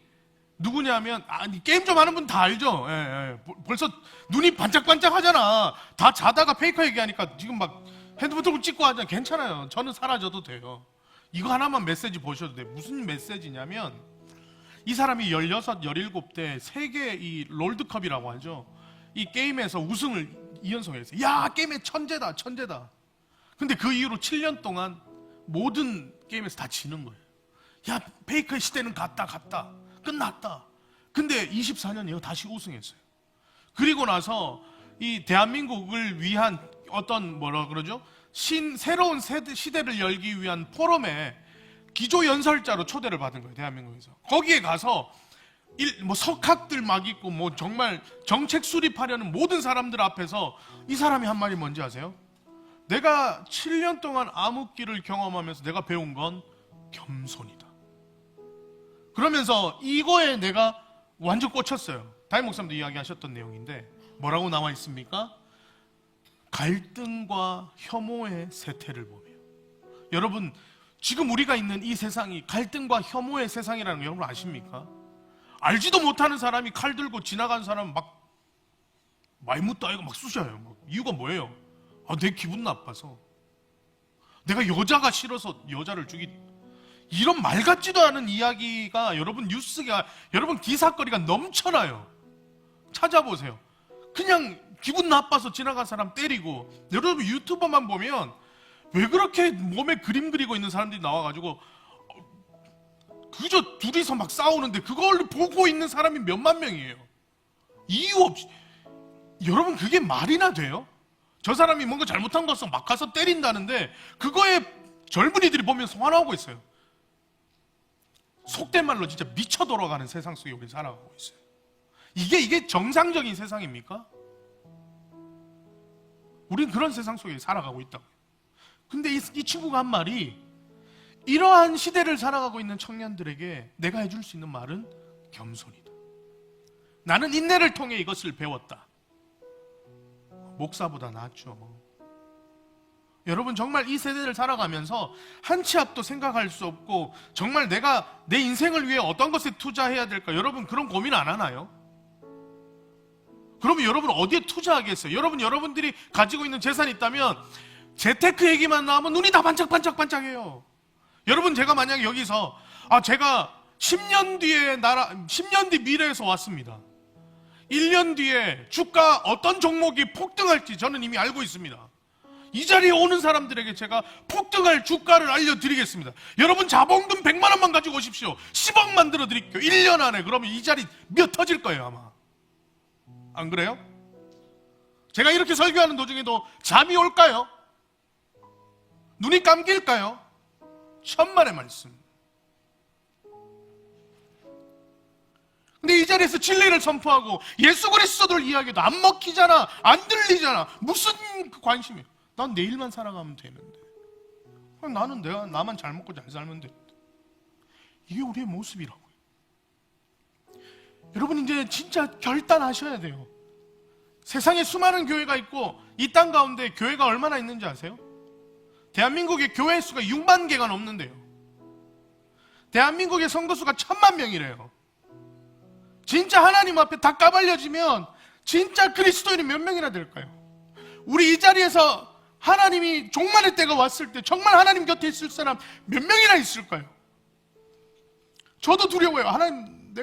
누구냐면 게임 좀 하는 분 다 알죠. 벌써 눈이 반짝반짝 하잖아. 다 자다가 페이커 얘기하니까 지금 막 핸드폰 들고 찍고 하잖아. 괜찮아요. 저는 사라져도 돼요. 이거 하나만 메시지 보셔도 돼요. 무슨 메시지냐면 이 사람이 16, 17대 세계 이 롤드컵이라고 하죠. 이 게임에서 우승을 2연속 했어요. 야, 게임의 천재다, 천재다. 근데 그 이후로 7년 동안 모든 게임에서 다 지는 거예요. 야, 페이커의 시대는 갔다. 끝났다. 근데 24년이에요. 다시 우승했어요. 그리고 나서 이 대한민국을 위한 어떤 뭐라 그러죠? 새로운 시대를 열기 위한 포럼에 기조연설자로 초대를 받은 거예요. 대한민국에서. 거기에 가서 뭐 석학들 막 있고 뭐 정말 정책 수립하려는 모든 사람들 앞에서 이 사람이 한 말이 뭔지 아세요? 내가 7년 동안 암흑기를 경험하면서 내가 배운 건 겸손이다. 그러면서 이거에 내가 완전 꽂혔어요. 담임 목사님도 이야기하셨던 내용인데 뭐라고 나와 있습니까? 갈등과 혐오의 세태를 보며. 여러분 지금 우리가 있는 이 세상이 갈등과 혐오의 세상이라는 거 여러분 아십니까? 알지도 못하는 사람이 칼 들고 지나가는 사람 막 말못 따위고 막 쑤셔요. 이유가 뭐예요? 내 기분 나빠서. 내가 여자가 싫어서 여자를 이런 말 같지도 않은 이야기가 여러분 뉴스가 여러분 기사거리가 넘쳐나요. 찾아보세요. 그냥 기분 나빠서 지나간 사람 때리고. 여러분 유튜버만 보면 왜 그렇게 몸에 그림 그리고 있는 사람들이 나와가지고 그저 둘이서 막 싸우는데 그걸 보고 있는 사람이 몇만 명이에요. 이유 없이. 여러분 그게 말이나 돼요? 저 사람이 뭔가 잘못한 것을 막 가서 때린다는데 그거에 젊은이들이 보면서 화나고 있어요. 속된 말로 진짜 미쳐 돌아가는 세상 속에 우리 살아가고 있어요. 이게 정상적인 세상입니까? 우린 그런 세상 속에 살아가고 있다고요. 근데 이 친구가 한 말이 이러한 시대를 살아가고 있는 청년들에게 내가 해줄 수 있는 말은 겸손이다. 나는 인내를 통해 이것을 배웠다. 목사보다 낫죠. 여러분 정말 이 세대를 살아가면서 한 치 앞도 생각할 수 없고 정말 내가 내 인생을 위해 어떤 것에 투자해야 될까? 여러분 그런 고민 안 하나요? 그러면 여러분 어디에 투자하겠어요? 여러분들이 가지고 있는 재산이 있다면 재테크 얘기만 나오면 눈이 다 반짝반짝반짝해요. 여러분 제가 만약에 여기서 제가 10년 뒤 미래에서 왔습니다. 1년 뒤에 주가 어떤 종목이 폭등할지 저는 이미 알고 있습니다. 이 자리에 오는 사람들에게 제가 폭등할 주가를 알려드리겠습니다. 여러분 자본금 100만 원만 가지고 오십시오. 10억 만들어 드릴게요. 1년 안에. 그러면 이 자리 몇 터질 거예요 아마. 안 그래요? 제가 이렇게 설교하는 도중에도 잠이 올까요? 눈이 감길까요? 천만의 말씀. 근데 이 자리에서 진리를 선포하고 예수 그리스도를 이야기해도 안 먹히잖아, 안 들리잖아. 무슨 관심이에요? 난 내일만 살아가면 되는데. 나는 나만 잘 먹고 잘 살면 되는데. 이게 우리의 모습이라고요. 여러분 이제 진짜 결단하셔야 돼요. 세상에 수많은 교회가 있고 이 땅 가운데 교회가 얼마나 있는지 아세요? 대한민국의 교회 수가 6만 개가 넘는데요. 대한민국의 성도 수가 1000만 명이래요. 진짜 하나님 앞에 다 까발려지면 진짜 그리스도인이 몇 명이나 될까요? 우리 이 자리에서 하나님이 종말의 때가 왔을 때 정말 하나님 곁에 있을 사람 몇 명이나 있을까요? 저도 두려워요. 하나님,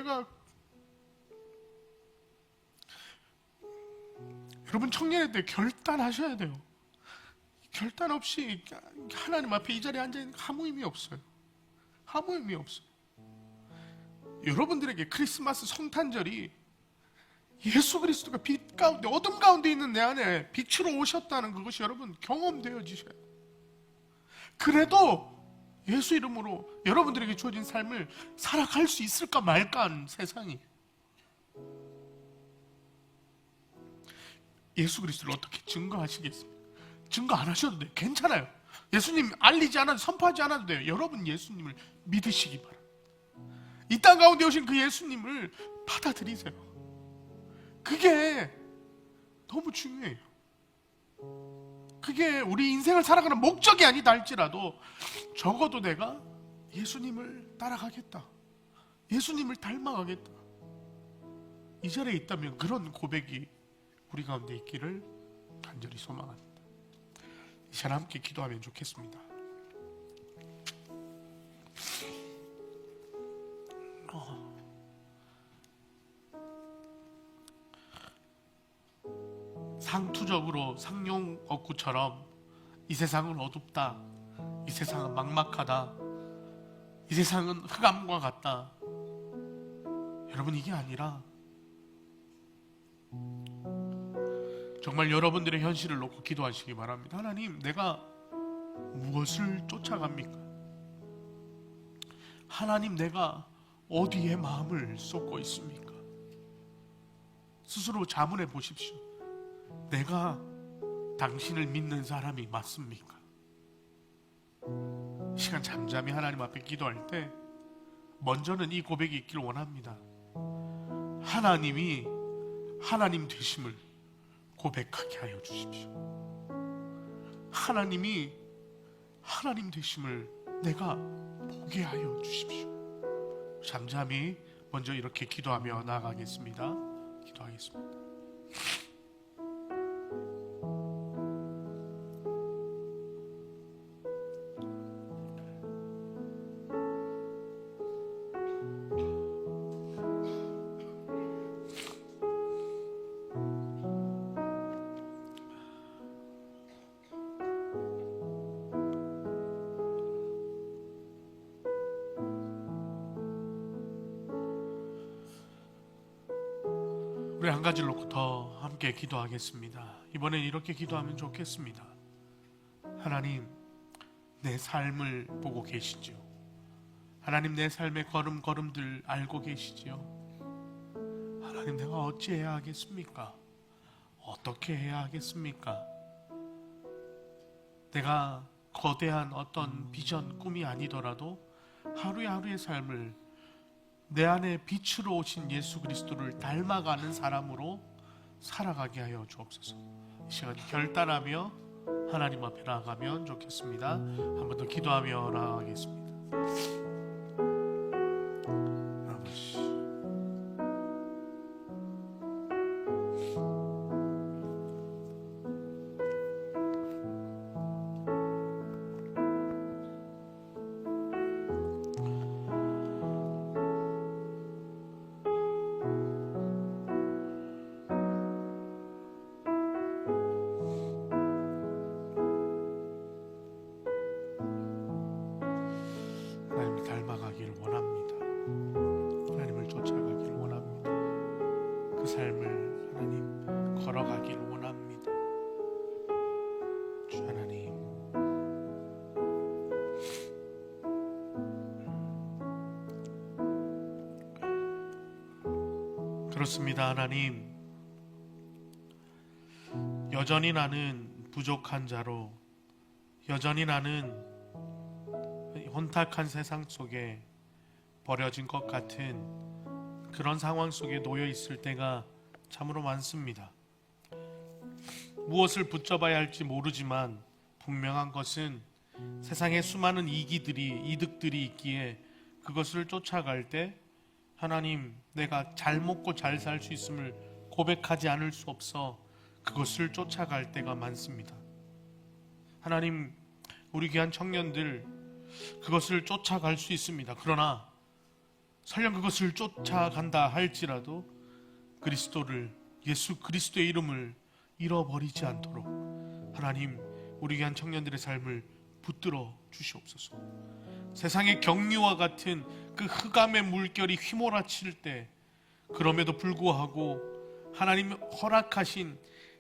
여러분 청년의 때 결단하셔야 돼요. 결단 없이 하나님 앞에 이 자리에 앉아있는 거 아무 의미 없어요. 아무 의미 없어요. 여러분들에게 크리스마스 성탄절이 예수 그리스도가 빛 가운데, 어둠 가운데 있는 내 안에 빛으로 오셨다는 그것이 여러분 경험되어지셔요. 그래도 예수 이름으로 여러분들에게 주어진 삶을 살아갈 수 있을까 말까 하는 세상이, 예수 그리스도를 어떻게 증거하시겠습니까? 증거 안 하셔도 돼요. 괜찮아요. 예수님 알리지 않아도, 선포하지 않아도 돼요. 여러분 예수님을 믿으시기 바랍니다. 이 땅 가운데 오신 그 예수님을 받아들이세요. 그게 너무 중요해요. 그게 우리 인생을 살아가는 목적이 아니다 할지라도 적어도 내가 예수님을 따라가겠다, 예수님을 닮아가겠다, 이 자리에 있다면 그런 고백이 우리 가운데 있기를 간절히 소망합니다. 이 시간 함께 기도하면 좋겠습니다. 상투적으로 상용 어구처럼 이 세상은 어둡다, 이 세상은 막막하다, 이 세상은 흑암과 같다. 여러분, 이게 아니라 정말 여러분들의 현실을 놓고 기도하시기 바랍니다. 하나님, 내가 무엇을 쫓아갑니까? 하나님, 내가 어디에 마음을 쏟고 있습니까? 스스로 자문해 보십시오. 내가 당신을 믿는 사람이 맞습니까? 이 시간 잠잠히 하나님 앞에 기도할 때 먼저는 이 고백이 있길 원합니다. 하나님이 하나님 되심을 고백하게 하여 주십시오. 하나님이 하나님 되심을 내가 보게 하여 주십시오. 잠잠히 먼저 이렇게 기도하며 나아가겠습니다. 기도하겠습니다. 우리 한 가지를 놓고 더 함께 기도하겠습니다. 이번엔 이렇게 기도하면 좋겠습니다. 하나님, 내 삶을 보고 계시지요. 하나님, 내 삶의 걸음걸음들 알고 계시지요. 하나님, 내가 어찌해야 하겠습니까? 어떻게 해야 하겠습니까? 내가 거대한 어떤 비전, 꿈이 아니더라도 하루의 하루의 삶을 내 안에 빛으로 오신 예수 그리스도를 닮아가는 사람으로 살아가게 하여 주옵소서. 이 시간 결단하며 하나님 앞에 나아가면 좋겠습니다. 한 번 더 기도하며 나아가겠습니다. 아버지, 하나님을 닮아가기를 원합니다. 하나님을 쫓아가기를 원합니다. 그 삶을 하나님 걸어가기를 원합니다. 주 하나님, 그렇습니다. 하나님, 여전히 나는 부족한 자로, 여전히 나는 혼탁한 세상 속에 버려진 것 같은 그런 상황 속에 놓여 있을 때가 참으로 많습니다. 무엇을 붙잡아야 할지 모르지만 분명한 것은 세상에 수많은 이득들이 있기에 그것을 쫓아갈 때 하나님, 내가 잘 먹고 잘 살 수 있음을 고백하지 않을 수 없어 그것을 쫓아갈 때가 많습니다. 하나님, 우리 귀한 청년들 그것을 쫓아갈 수 있습니다. 그러나 설령 그것을 쫓아간다 할지라도 그리스도를, 예수 그리스도의 이름을 잃어버리지 않도록 하나님, 우리 귀한 청년들의 삶을 붙들어 주시옵소서. 세상의 경류와 같은 그 흑암의 물결이 휘몰아칠 때 그럼에도 불구하고 하나님 허락하신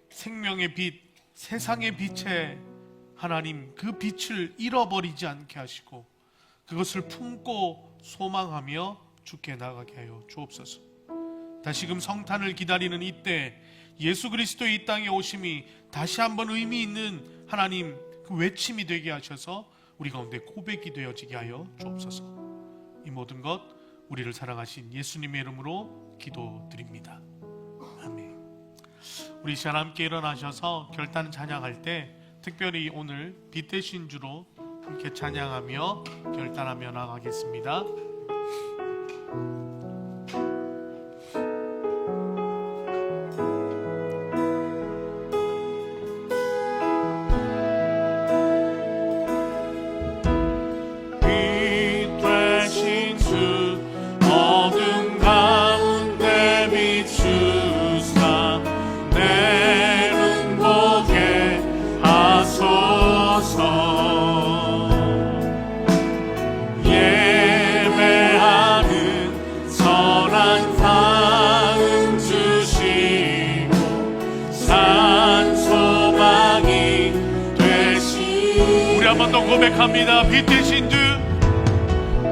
생명의 빛, 세상의 빛에 하나님 그 빛을 잃어버리지 않게 하시고 그것을 품고 소망하며 주께 나가게 하여 주옵소서. 다시금 성탄을 기다리는 이때 예수 그리스도의 이 땅에 오심이 다시 한번 의미 있는 하나님 그 외침이 되게 하셔서 우리 가운데 고백이 되어지게 하여 주옵소서. 이 모든 것 우리를 사랑하신 예수님의 이름으로 기도드립니다. 아멘. 우리 시간 함께 일어나셔서 결단 찬양할 때 특별히 오늘 빛 되신 주로 함께 찬양하며 결단하며 나가겠습니다. 고백합니다. 빛 되신 주,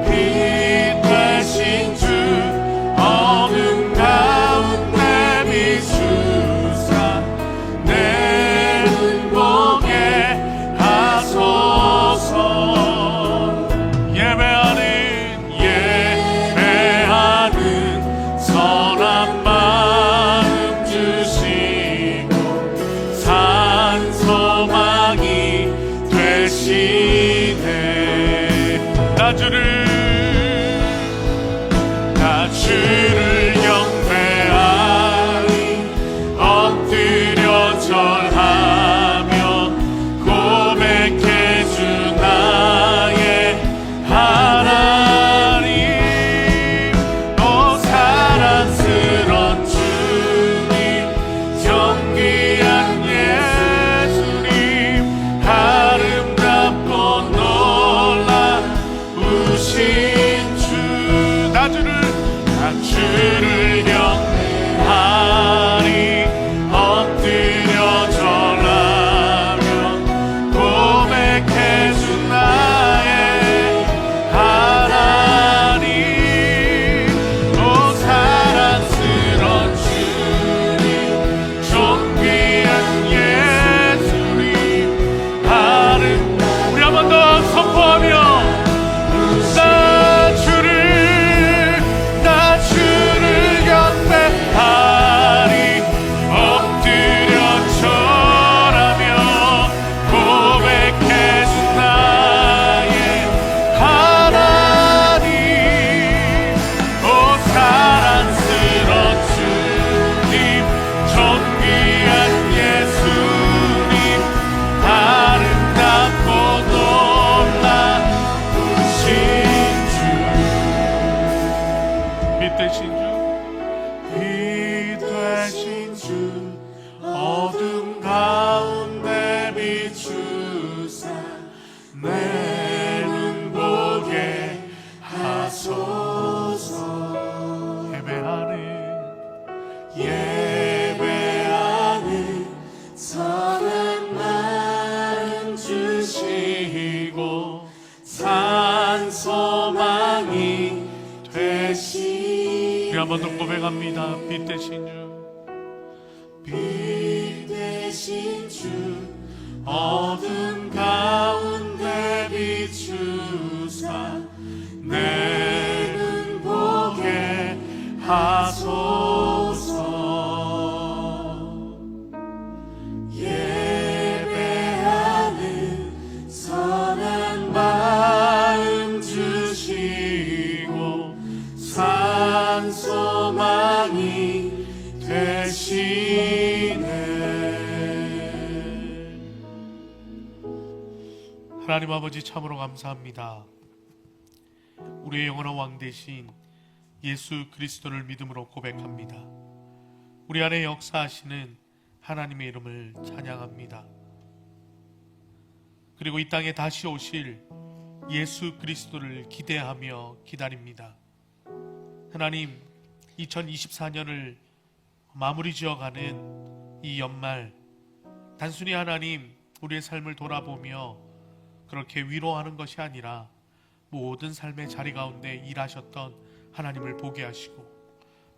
빛 되신 주, 어둠 가운데 비추사 내 눈 보게 하소서. 예배하는 선한 마음 주시고 산 소망이 되시네. 나 주를 경배하니 엎드려 절하며 고백해 주 나의 하나님. 오 사랑스런 주님, 존귀한 예수님, 아름답고 놀라우신 주. 나 주를 경배하니 엎드려 절하며 고백해 주 나의 하나님. 오 사랑스런 주님, 존귀한 예수님, 아름다운. 우리 한 번 더 선포하며 경배하니 엎드려 절하며 고백해 주 나의 하나님. 오 사랑스런 주님, 존귀한 예수님, 아름답고 놀라우신 주. 빛 되신 주, 빛 되신 주, 어둠 가운데 비추사 내 눈 보게 하소서. 예배하는 선한 마음 주시고 산 소망이 되시. 우리 한 번 더 고백합니다. 빛 되신 주, 빛 되신 주, 어둠 가운데 비추사 내 눈 보게 하소서. 예배하는 선한 마음 주시고 산 하나님 아버지 참으로 감사합니다. 우리의 영원한 왕 되신 예수 그리스도를 믿음으로 고백합니다. 우리 안에 역사하시는 하나님의 이름을 찬양합니다. 그리고 이 땅에 다시 오실 예수 그리스도를 기대하며 기다립니다. 하나님, 2024년을 마무리 지어가는 이 연말, 단순히 하나님 우리의 삶을 돌아보며 그렇게 위로하는 것이 아니라 모든 삶의 자리 가운데 일하셨던 하나님을 보게 하시고,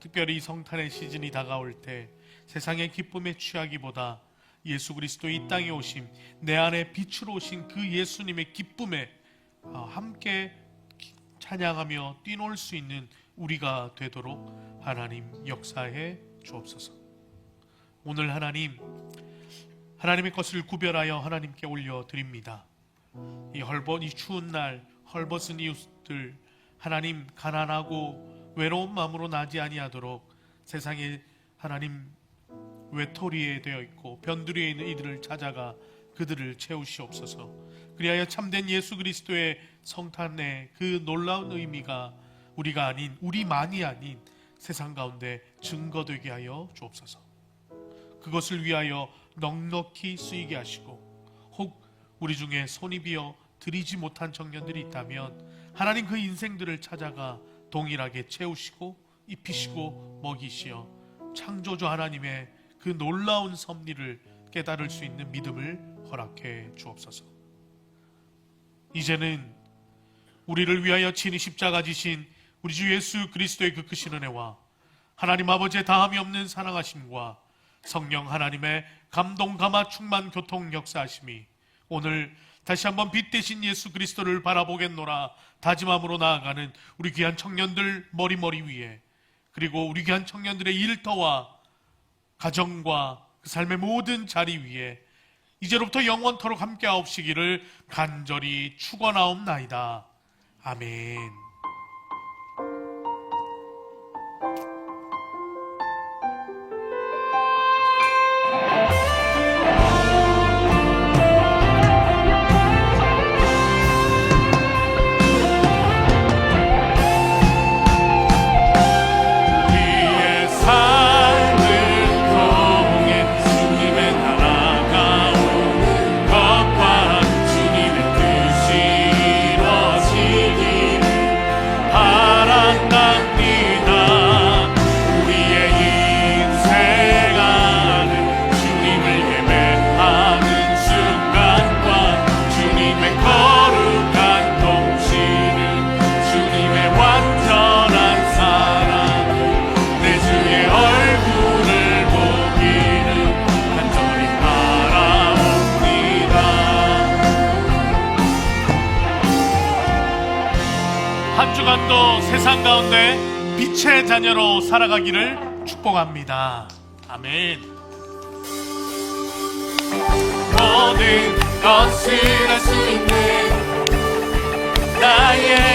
특별히 이 성탄의 시즌이 다가올 때 세상의 기쁨에 취하기보다 예수 그리스도 이 땅에 오심, 내 안에 빛으로 오신 그 예수님의 기쁨에 함께 찬양하며 뛰놀 수 있는 우리가 되도록 하나님 역사해 주옵소서. 오늘 하나님의 것을 구별하여 하나님께 올려드립니다. 이 추운 날 헐벗은 이웃들, 하나님 가난하고 외로운 마음으로 나지 아니하도록 세상에 하나님 외톨이에 되어 있고 변두리에 있는 이들을 찾아가 그들을 채우시옵소서. 그리하여 참된 예수 그리스도의 성탄의 그 놀라운 의미가 우리만이 아닌 세상 가운데 증거되게 하여 주옵소서. 그것을 위하여 넉넉히 쓰이게 하시고, 혹 우리 중에 손이 비어 드리지 못한 청년들이 있다면 하나님 그 인생들을 찾아가 동일하게 채우시고 입히시고 먹이시어 창조주 하나님의 그 놀라운 섭리를 깨달을 수 있는 믿음을 허락해 주옵소서. 이제는 우리를 위하여 친히 십자가 지신 우리 주 예수 그리스도의 그 크신 은혜와 하나님 아버지의 다함이 없는 사랑하심과 성령 하나님의 감동 감화 충만 교통 역사하심이 오늘 다시 한번 빛 대신 예수 그리스도를 바라보겠노라 다짐함으로 나아가는 우리 귀한 청년들 머리 위에, 그리고 우리 귀한 청년들의 일터와 가정과 그 삶의 모든 자리 위에 이제로부터 영원토록 함께 하옵시기를 간절히 축원하옵나이다. 아멘. 한 주간도 세상 가운데 빛의 자녀로 살아가기를 축복합니다. 아멘. 모든 것을 할 수 있는 나의